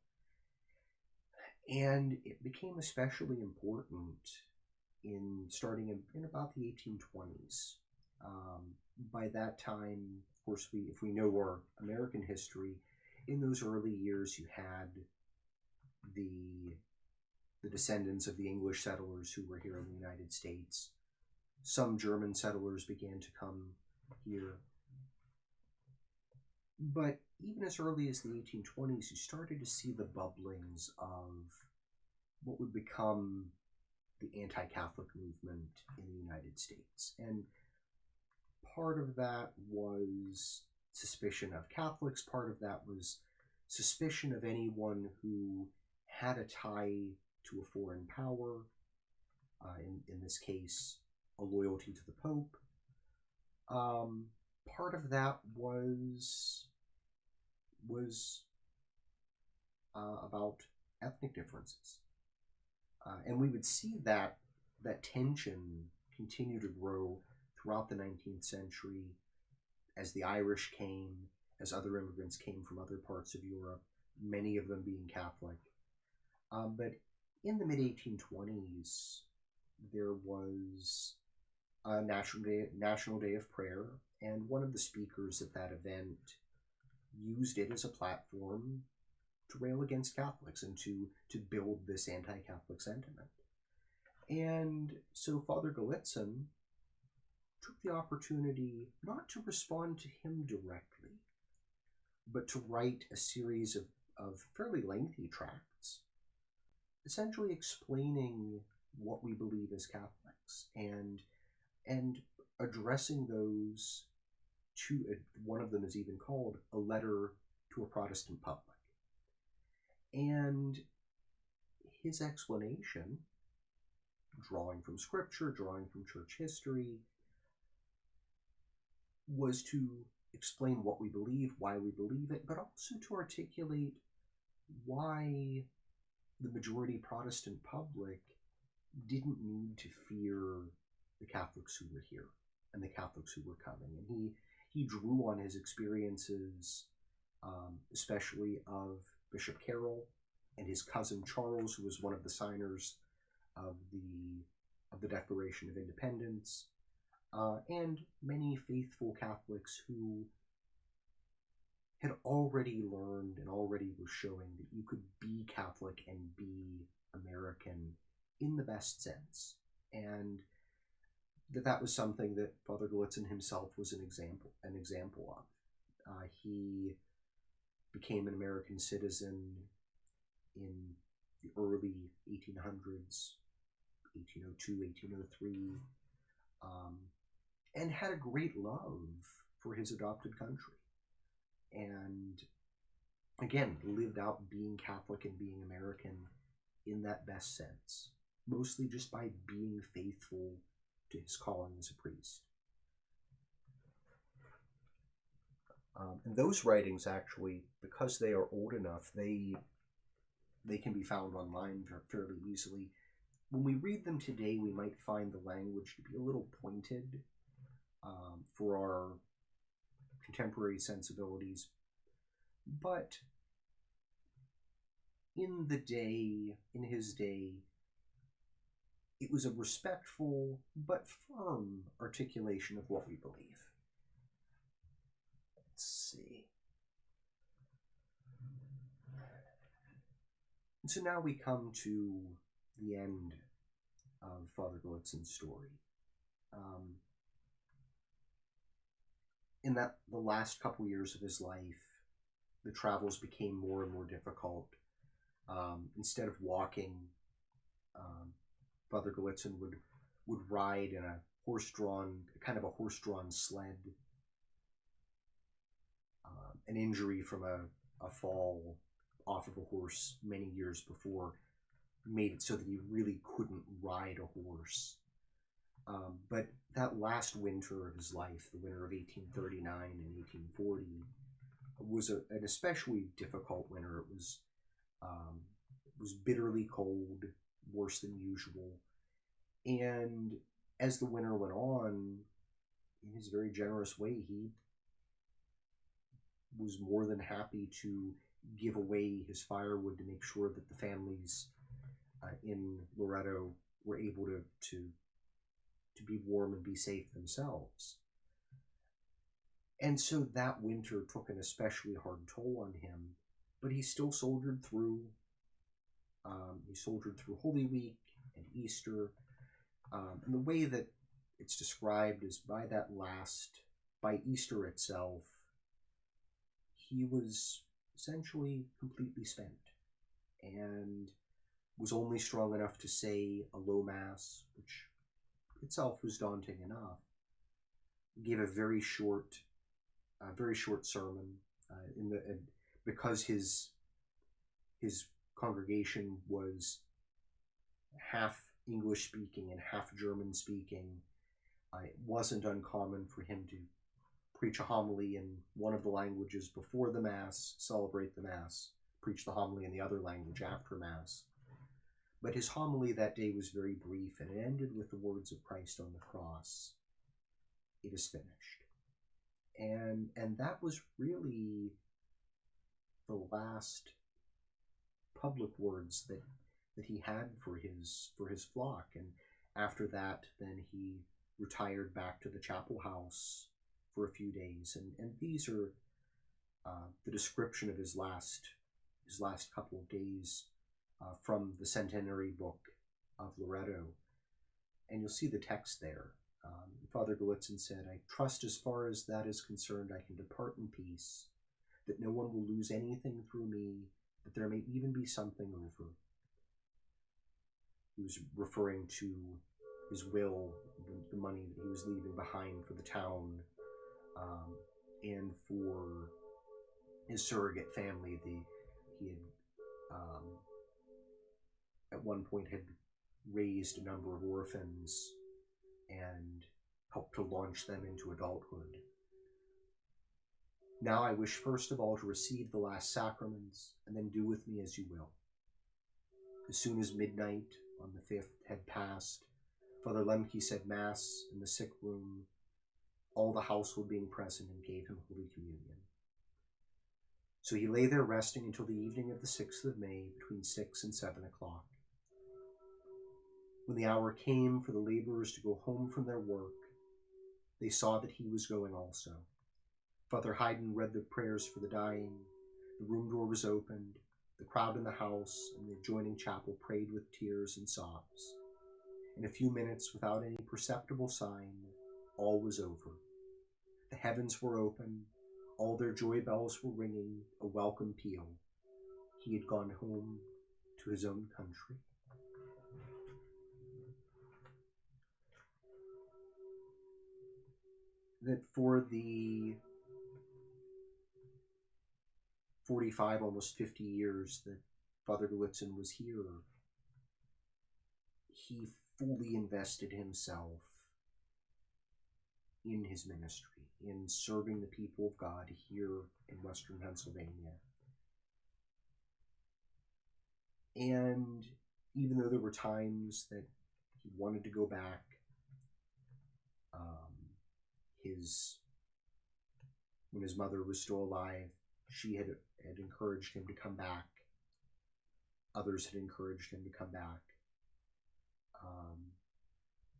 And it became especially important starting in about the 1820s. By that time, of course, if we know our American history, in those early years you had the descendants of the English settlers who were here in the United States. Some German settlers began to come here. But even as early as the 1820s, you started to see the bubblings of what would become the anti-Catholic movement in the United States. And part of that was suspicion of Catholics. Part of that was suspicion of anyone who had a tie to a foreign power, in this case, a loyalty to the Pope. Part of that was about ethnic differences. And we would see that tension continue to grow throughout the 19th century as the Irish came, as other immigrants came from other parts of Europe, many of them being Catholic. But in the mid-1820s, there was a National Day of Prayer, and one of the speakers at that event used it as a platform to rail against Catholics and to build this anti-Catholic sentiment. And so Father Gallitzin took the opportunity not to respond to him directly, but to write a series of fairly lengthy tracts, essentially explaining what we believe as Catholics and addressing those to, one of them is even called A Letter to a Protestant Public. And his explanation, drawing from scripture, drawing from church history, was to explain what we believe, why we believe it, but also to articulate why the majority Protestant public didn't need to fear the Catholics who were here and the Catholics who were coming. And he drew on his experiences, especially of Bishop Carroll and his cousin Charles, who was one of the signers of the Declaration of Independence, and many faithful Catholics who had already learned and already were showing that you could be Catholic and be American in the best sense. And that was something that Father Gallitzin himself was an example of. He became an American citizen in the early 1800s, 1802, 1803, and had a great love for his adopted country. And again, lived out being Catholic and being American in that best sense, mostly just by being faithful to his calling as a priest. And those writings, actually, because they are old enough, they they can be found online fairly easily. When we read them today, we might find the language to be a little pointed for our contemporary sensibilities. But in his day, it was a respectful but firm articulation of what we believe. Let's see. And so now we come to the end of Father Gallitzin's story. In the last couple years of his life, the travels became more and more difficult. Instead of walking, Father Gallitzin would ride in a horse-drawn sled. An injury from a fall off of a horse many years before made it so that he really couldn't ride a horse. But that last winter of his life, the winter of 1839 and 1840, was an especially difficult winter. It was bitterly cold, worse than usual. And as the winter went on, in his very generous way, he was more than happy to give away his firewood to make sure that the families in Loretto were able to be warm and be safe themselves. And so that winter took an especially hard toll on him, but he still soldiered through. He soldiered through Holy Week and Easter. And the way that it's described is by Easter itself, he was essentially completely spent and was only strong enough to say a low mass, which itself was daunting enough. He gave a very short sermon because his congregation was half English speaking and half German speaking. It wasn't uncommon for him to preach a homily in one of the languages before the Mass, celebrate the Mass, preach the homily in the other language after Mass. But his homily that day was very brief, and it ended with the words of Christ on the cross, "It is finished." And that was really the last public words that he had for his flock. And after that, then he retired back to the chapel house for a few days. And these are the description of his last couple of days from the Centenary Book of Loretto. And you'll see the text there. Father Gallitzin said, "I trust as far as that is concerned, I can depart in peace, that no one will lose anything through me, that there may even be something over." He was referring to his will, the money that he was leaving behind for the town, and for his surrogate family. He had at one point had raised a number of orphans and helped to launch them into adulthood. "Now I wish first of all to receive the last sacraments, and then do with me as you will." As soon as midnight on the 5th had passed, Father Lemke said Mass in the sick room, all the household being present, and gave him Holy Communion. So he lay there resting until the evening of the 6th of May, between 6 and 7 o'clock. When the hour came for the laborers to go home from their work, they saw that he was going also. Father Haydn read the prayers for the dying. The room door was opened. The crowd in the house and the adjoining chapel prayed with tears and sobs. In a few minutes, without any perceptible sign, all was over. The heavens were open. All their joy bells were ringing a welcome peal. He had gone home to his own country. That for the 45, almost 50 years that Father Gallitzin was here, he fully invested himself in his ministry, in serving the people of God here in Western Pennsylvania. And even though there were times that he wanted to go back, when his mother was still alive, she had encouraged him to come back. Others had encouraged him to come back.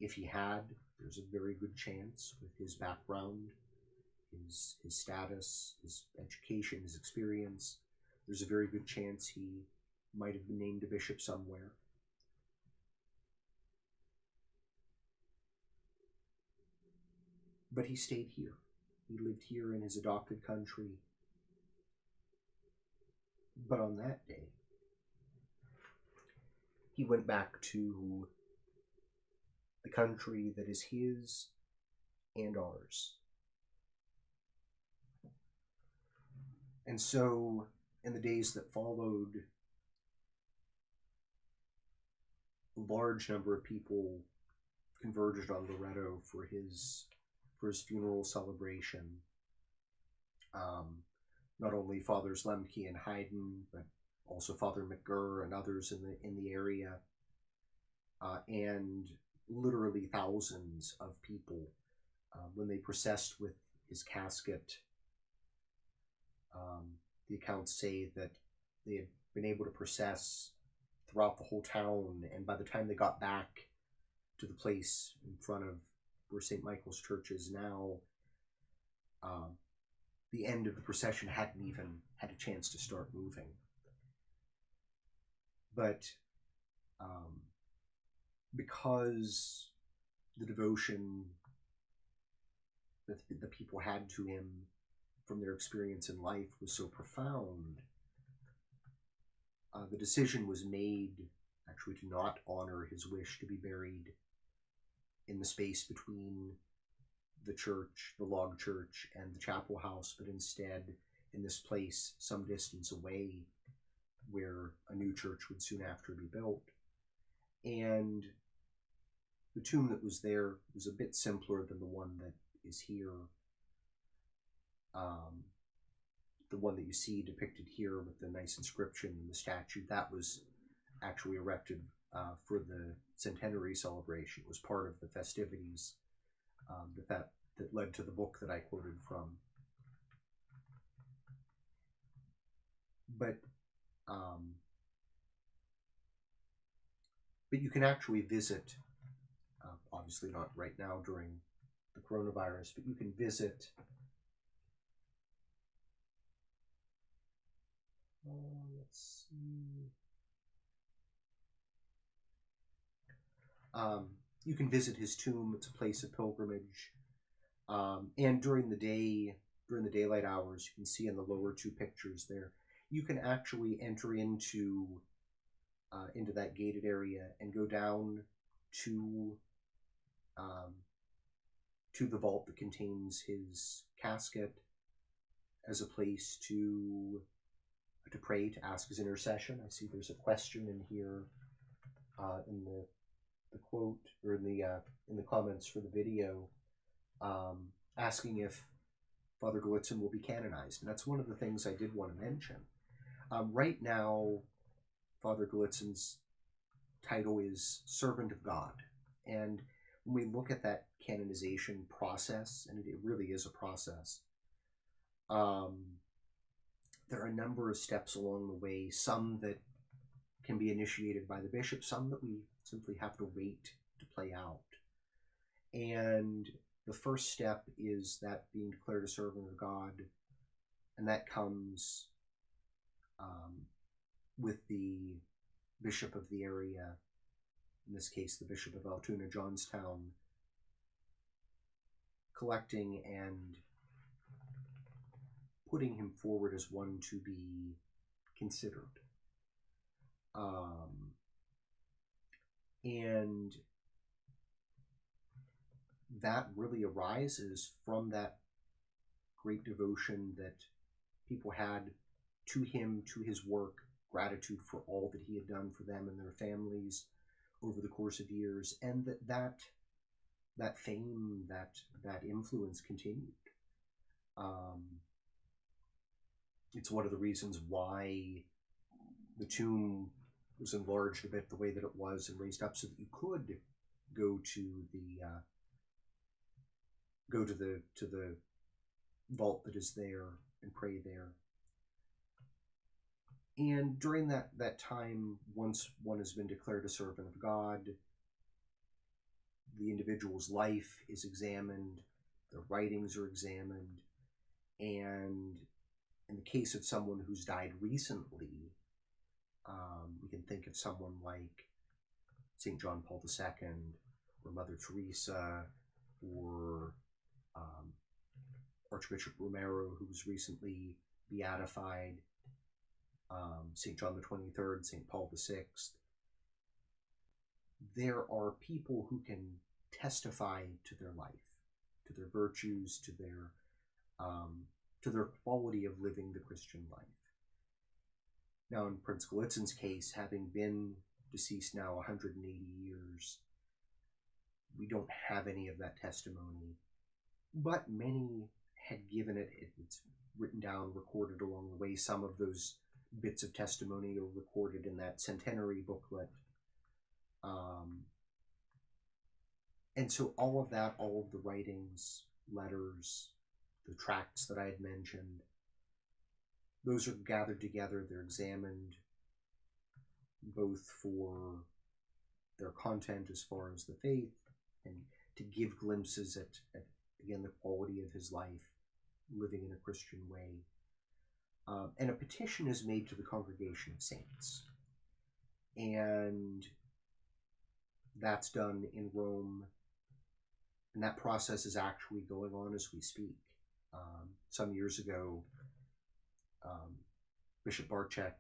If he had, there's a very good chance with his background, his status, his education, his experience, there's a very good chance he might have been named a bishop somewhere. But he stayed here. He lived here in his adopted country. But on that day, he went back to the country that is his and ours. And so, in the days that followed, a large number of people converged on Loretto for his funeral celebration. Not only Fathers Lemke and Hayden, but also Father McGurr and others in the area, and literally thousands of people when they processed with his casket. The accounts say that they had been able to process throughout the whole town, and by the time they got back to the place in front of where St. Michael's Church is now, the end of the procession hadn't even had a chance to start moving. But because the devotion that the people had to him from their experience in life was so profound, the decision was made actually to not honor his wish to be buried in the space between the church, the log church, and the chapel house, but instead in this place some distance away where a new church would soon after be built. And the tomb that was there was a bit simpler than the one that is here. The one that you see depicted here with the nice inscription and the statue, that was actually erected for the centenary celebration. It was part of the festivities that led to the book that I quoted from. But you can actually visit, obviously not right now during the coronavirus, but you can visit let's see. You can visit his tomb. It's a place of pilgrimage. And during the daylight hours, you can see in the lower two pictures there, you can actually enter into that gated area and go down to the vault that contains his casket as a place to pray, to ask his intercession. I see there's a question in here in the quote, or in the comments for the video, asking if Father Gallitzin will be canonized. And that's one of the things I did want to mention. Right now, Father Gallitzin's title is Servant of God. And when we look at that canonization process, and it really is a process, there are a number of steps along the way, some that can be initiated by the bishop, some that we simply have to wait to play out. And the first step is that being declared a servant of God, and that comes with the bishop of the area, in this case the Bishop of Altoona Johnstown, collecting and putting him forward as one to be considered. And that really arises from that great devotion that people had to him, to his work, gratitude for all that he had done for them and their families over the course of years, and that fame, that influence continued. It's one of the reasons why the tomb was enlarged a bit the way that it was and raised up so that you could go to the vault that is there and pray there. And during that time, once one has been declared a servant of God, the individual's life is examined, their writings are examined, and in the case of someone who's died recently, we can think of someone like St. John Paul II, or Mother Teresa, or Archbishop Romero, who was recently beatified, St. John the 23rd, St. Paul VI. There are people who can testify to their life, to their virtues, to their quality of living the Christian life. Now, in Prince Gallitzin's case, having been deceased now 180 years, we don't have any of that testimony, but many had given it. It's written down, recorded along the way. Some of those bits of testimony are recorded in that centenary booklet. And so all of that, all of the writings, letters, the tracts that I had mentioned, those are gathered together, they're examined both for their content as far as the faith and to give glimpses at again, the quality of his life, living in a Christian way. And a petition is made to the Congregation of Saints. And that's done in Rome. And that process is actually going on as we speak. Some years ago, Bishop Barczyk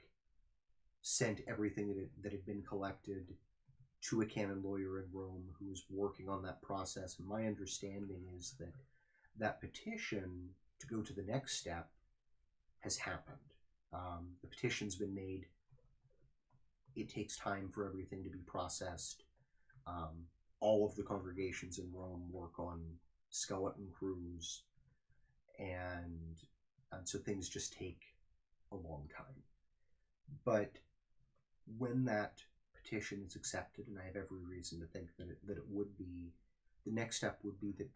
sent everything that had been collected to a canon lawyer in Rome who was working on that process. And my understanding is that that petition to go to the next step has happened. The petition's been made. It takes time for everything to be processed. All of the congregations in Rome work on skeleton crews, and so things just take a long time. But when that petition is accepted, and I have every reason to think that it would be, the next step would be that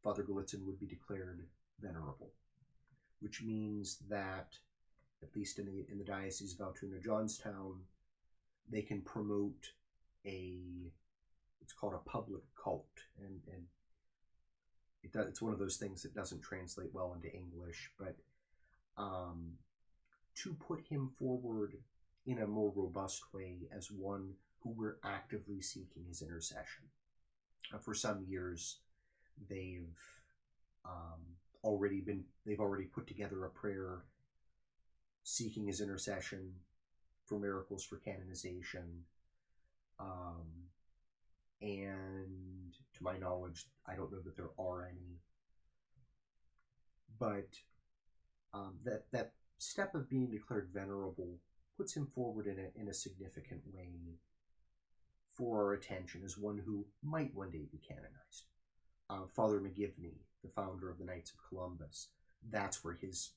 Father Gallitzin would be declared venerable, which means that, at least in the Diocese of Altoona Johnstown, they can promote it's called a public cult, and it's one of those things that doesn't translate well into English, but to put him forward in a more robust way as one who we're actively seeking his intercession. For some years, they've already put together a prayer seeking his intercession for miracles for canonization. And to my knowledge, I don't know that there are any. But that step of being declared venerable puts him forward in a significant way for our attention as one who might one day be canonized. Father McGivney, the founder of the Knights of Columbus, that's where his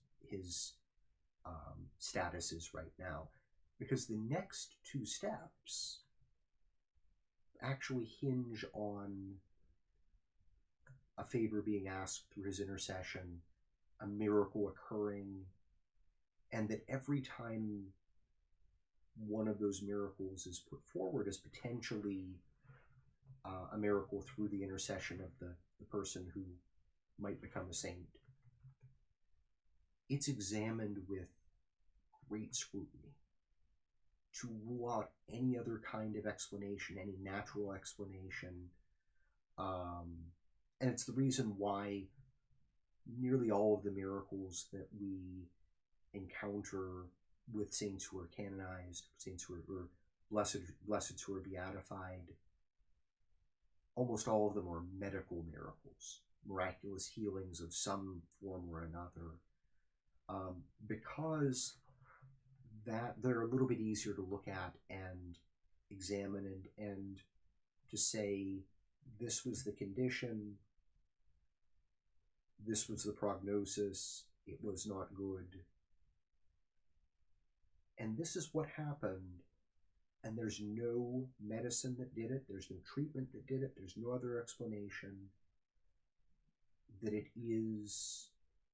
status is right now, because the next two steps actually hinge on a favor being asked through his intercession, a miracle occurring, and that every time one of those miracles is put forward as potentially a miracle through the intercession of the person who might become a saint, it's examined with great scrutiny to rule out any other kind of explanation, any natural explanation. And it's the reason why nearly all of the miracles that we encounter with saints who are canonized, saints who are blessed who are beatified, almost all of them are medical miracles, miraculous healings of some form or another, because that they're a little bit easier to look at and examine and to say, this was the condition, this was the prognosis, it was not good. And this is what happened And there's no medicine that did it, there's no treatment that did it, there's no other explanation that it is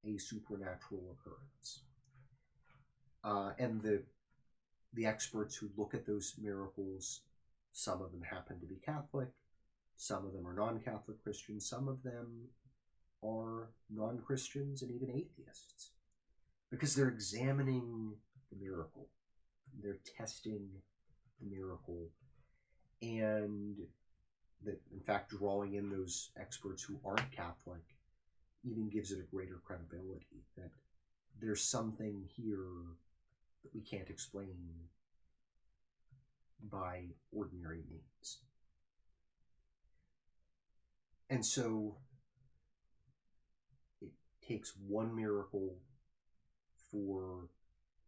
a supernatural occurrence. And the experts who look at those miracles, some of them happen to be Catholic, some of them are non-Catholic Christians, some of them are non-Christians and even atheists, because they're examining the miracle, they're testing the miracle, and that, in fact, drawing in those experts who aren't Catholic even gives it a greater credibility, that there's something here that we can't explain by ordinary means. And so it takes one miracle for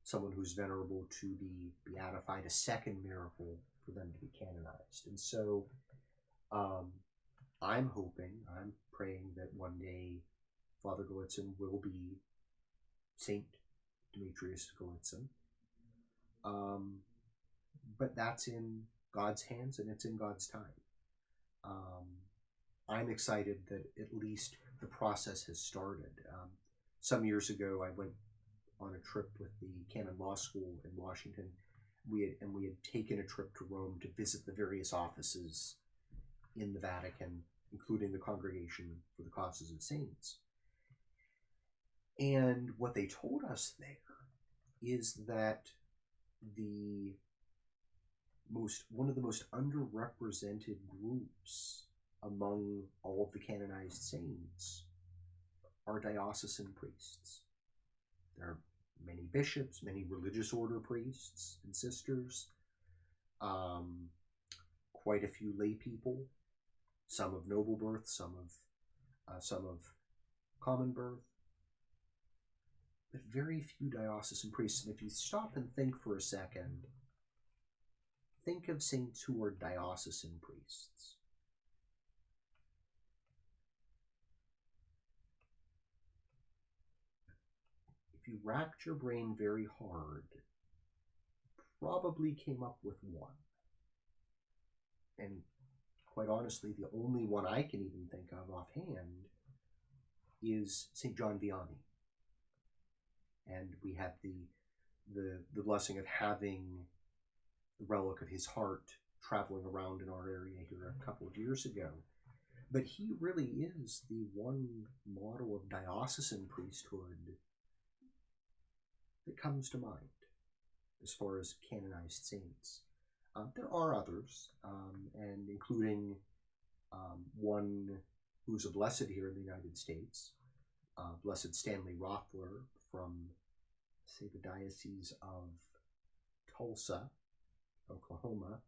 someone who's venerable to be beatified, a second miracle for them to be canonized. And so I'm praying that one day Father Gallitzin will be Saint Demetrius Gallitzin. But that's in God's hands, and it's in God's time. I'm excited that at least the process has started. Some years ago, I went on a trip with the Canon Law School in Washington. We had taken a trip to Rome to visit the various offices in the Vatican, including the Congregation for the Causes of Saints. And what they told us there is that one of the most underrepresented groups among all of the canonized saints are diocesan priests. There are many bishops, many religious order priests and sisters, quite a few lay people, some of noble birth, some of common birth, but very few diocesan priests. And if you stop and think for a second, think of saints who are diocesan priests. If you racked your brain very hard, probably came up with one. And quite honestly, the only one I can even think of offhand is St. John Vianney. And we had the blessing of having the relic of his heart traveling around in our area here a couple of years ago. But he really is the one model of diocesan priesthood that comes to mind as far as canonized saints. There are others, and including one who's a blessed here in the United States, Blessed Stanley Rothler from, say, the Diocese of Tulsa, Oklahoma.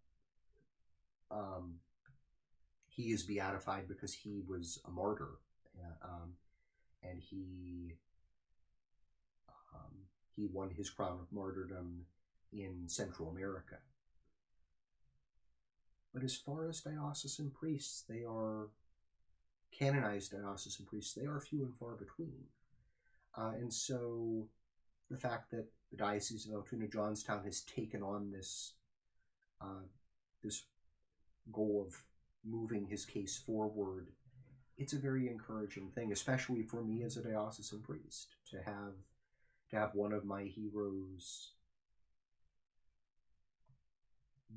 He is beatified because he was a martyr, and he won his crown of martyrdom in Central America. But as far as diocesan priests, they are canonized diocesan priests. They are few and far between, and so the fact that the Diocese of Altoona Johnstown has taken on this goal of moving his case forward, it's a very encouraging thing, especially for me as a diocesan priest, to have one of my heroes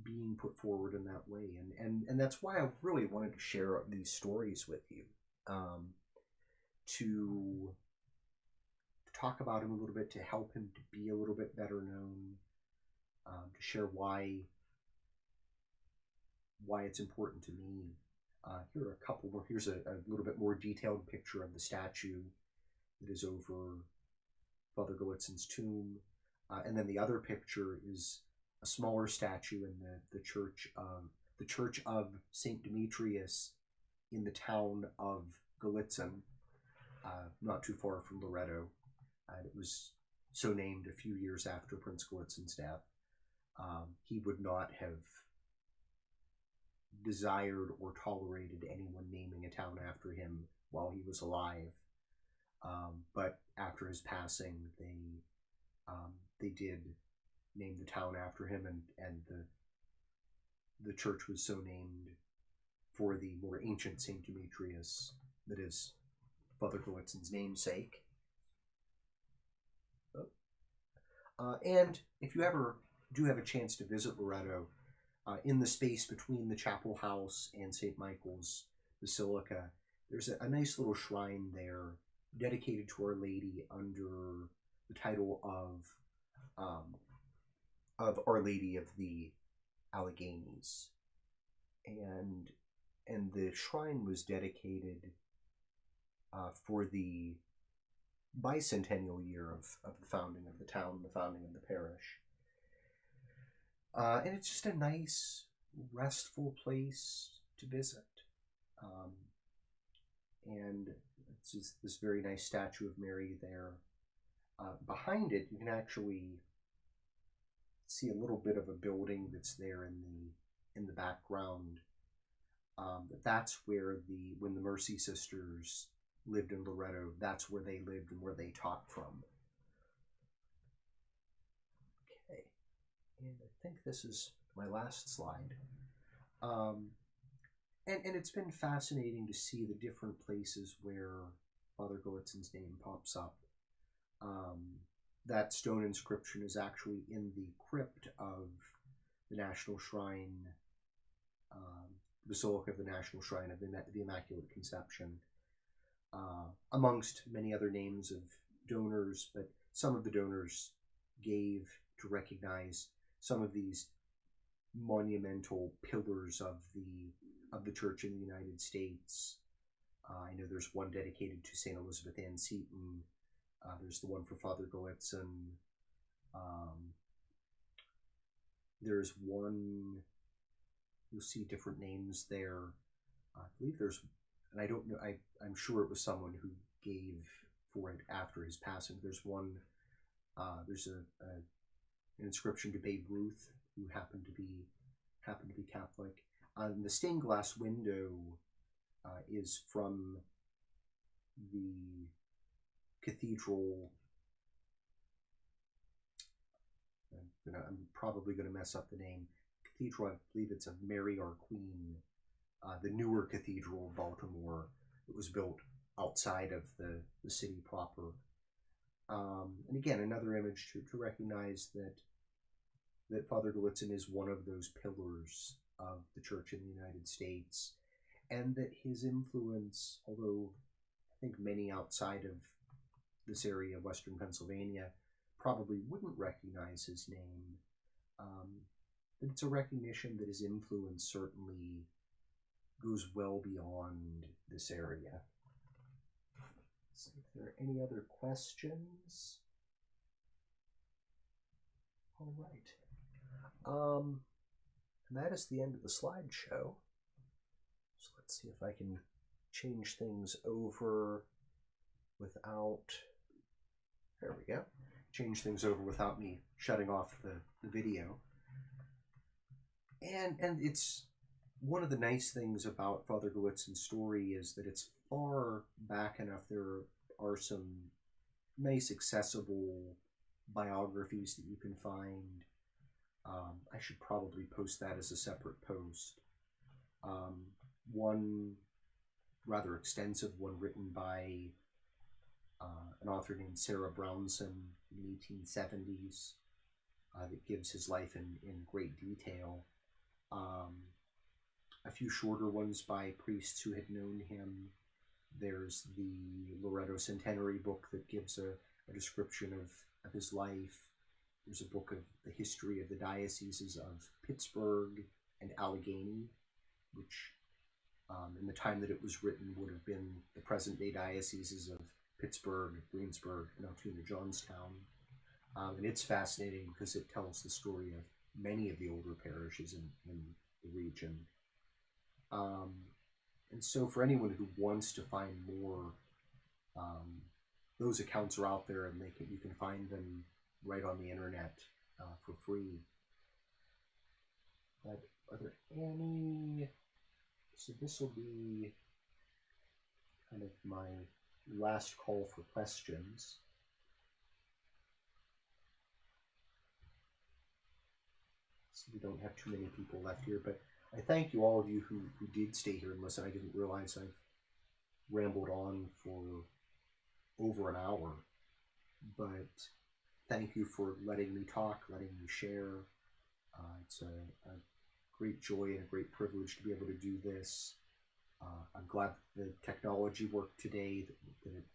being put forward in that way. And that's why I really wanted to share these stories with you, to talk about him a little bit, to help him to be a little bit better known, to share why it's important to me. Here are a couple more. Here's a little bit more detailed picture of the statue that is over Father Gallitzin's tomb. And then the other picture is a smaller statue in the church of St. Demetrius in the town of Gallitzin, not too far from Loretto. It was so named a few years after Prince Gallitzin's death. He would not have desired or tolerated anyone naming a town after him while he was alive. But after his passing, they did name the town after him, and the church was so named for the more ancient St. Demetrius, that is Father Gallitzin's namesake. And if you ever do have a chance to visit Loretto, in the space between the chapel house and St. Michael's Basilica, there's a nice little shrine there dedicated to Our Lady under the title of Our Lady of the Alleghenies. And the shrine was dedicated for the bicentennial year of the founding of the town, the founding of the parish. And it's just a nice, restful place to visit. And it's just this very nice statue of Mary there. Behind it, you can actually see a little bit of a building that's there in the background. That's where when the Mercy Sisters lived in Loretto, that's where they lived and where they taught from. Okay, and I think this is my last slide. And it's been fascinating to see the different places where Father Gallitzin's name pops up. That stone inscription is actually in the crypt of the National Shrine, Basilica of the National Shrine of the Immaculate Conception, amongst many other names of donors, but some of the donors gave to recognize some of these monumental pillars of the Church in the United States. I know there's one dedicated to St. Elizabeth Ann Seton. There's the one for Father Gallitzin. There's one, you'll see different names there. I believe there's, and I don't know, I'm sure it was someone who gave for it after his passing. There's one, there's an inscription to Babe Ruth, who happened to be Catholic. The stained glass window is from the cathedral. I'm probably going to mess up the name. Cathedral, I believe it's of Mary Our Queen, the newer cathedral of Baltimore. It was built outside of the city proper. And again, another image to recognize that Father Gallitzin is one of those pillars of the Church in the United States, and that his influence, although I think many outside of this area of Western Pennsylvania probably wouldn't recognize his name, but it's a recognition that his influence certainly goes well beyond this area. So if there are any other questions? All right. And that is the end of the slideshow. So let's see if I can change things over without, there we go. Change things over without me shutting off the video. And it's one of the nice things about Father Gallitzin's story is that it's far back enough. There are some nice accessible biographies that you can find. I should probably post that as a separate post. One rather extensive one written by an author named Sarah Brownson in the 1870s that gives his life in great detail. A few shorter ones by priests who had known him. There's the Loretto Centenary book that gives a description of his life. There's a book of the history of the dioceses of Pittsburgh and Allegheny, which in the time that it was written would have been the present-day dioceses of Pittsburgh, Greensburg, and Altoona, Johnstown. And it's fascinating because it tells the story of many of the older parishes in the region. And so for anyone who wants to find more, those accounts are out there, and you can find them right on the internet for free. But are there any? So this will be kind of my last call for questions. So we don't have too many people left here, but I thank you, all of you who did stay here and listen. I didn't realize I've rambled on for over an hour, but thank you for letting me talk, letting me share. It's a great joy and a great privilege to be able to do this. I'm glad the technology worked today, that it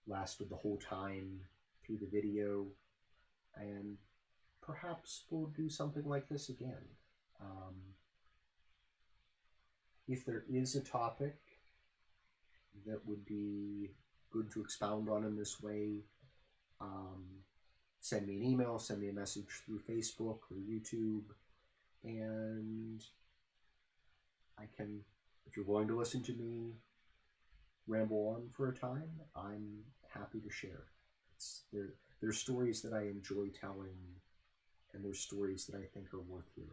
lasted the whole time through the video, and perhaps we'll do something like this again. If there is a topic that would be good to expound on in this way, send me an email, send me a message through Facebook or YouTube, and I can, if you're willing to listen to me ramble on for a time, I'm happy to share. There's stories that I enjoy telling, and there's stories that I think are worth hearing.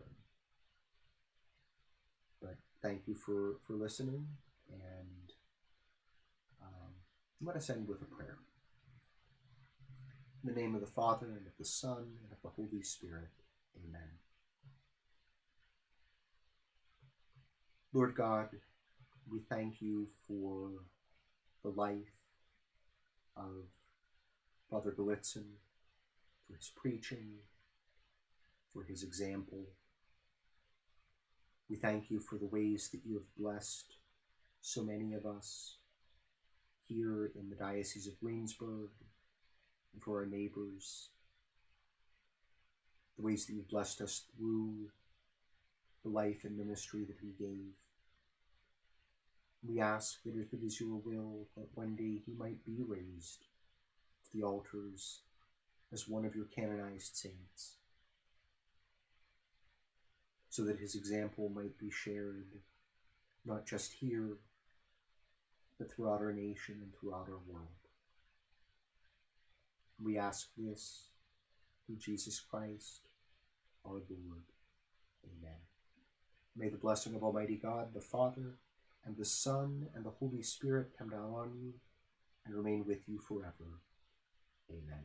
But thank you for listening, and let us end with a prayer. In the name of the Father, and of the Son, and of the Holy Spirit. Amen. Lord God, we thank you for the life of Father Gallitzin, for his preaching, for his example. We thank you for the ways that you have blessed so many of us here in the Diocese of Greensburg, and for our neighbors, the ways that you've blessed us through the life and ministry that he gave. We ask that if it is your will, that one day he might be raised to the altars as one of your canonized saints, so that his example might be shared not just here, but throughout our nation and throughout our world. We ask this through Jesus Christ, our Lord. Amen. May the blessing of Almighty God, the Father, and the Son, and the Holy Spirit come down on you and remain with you forever. Amen.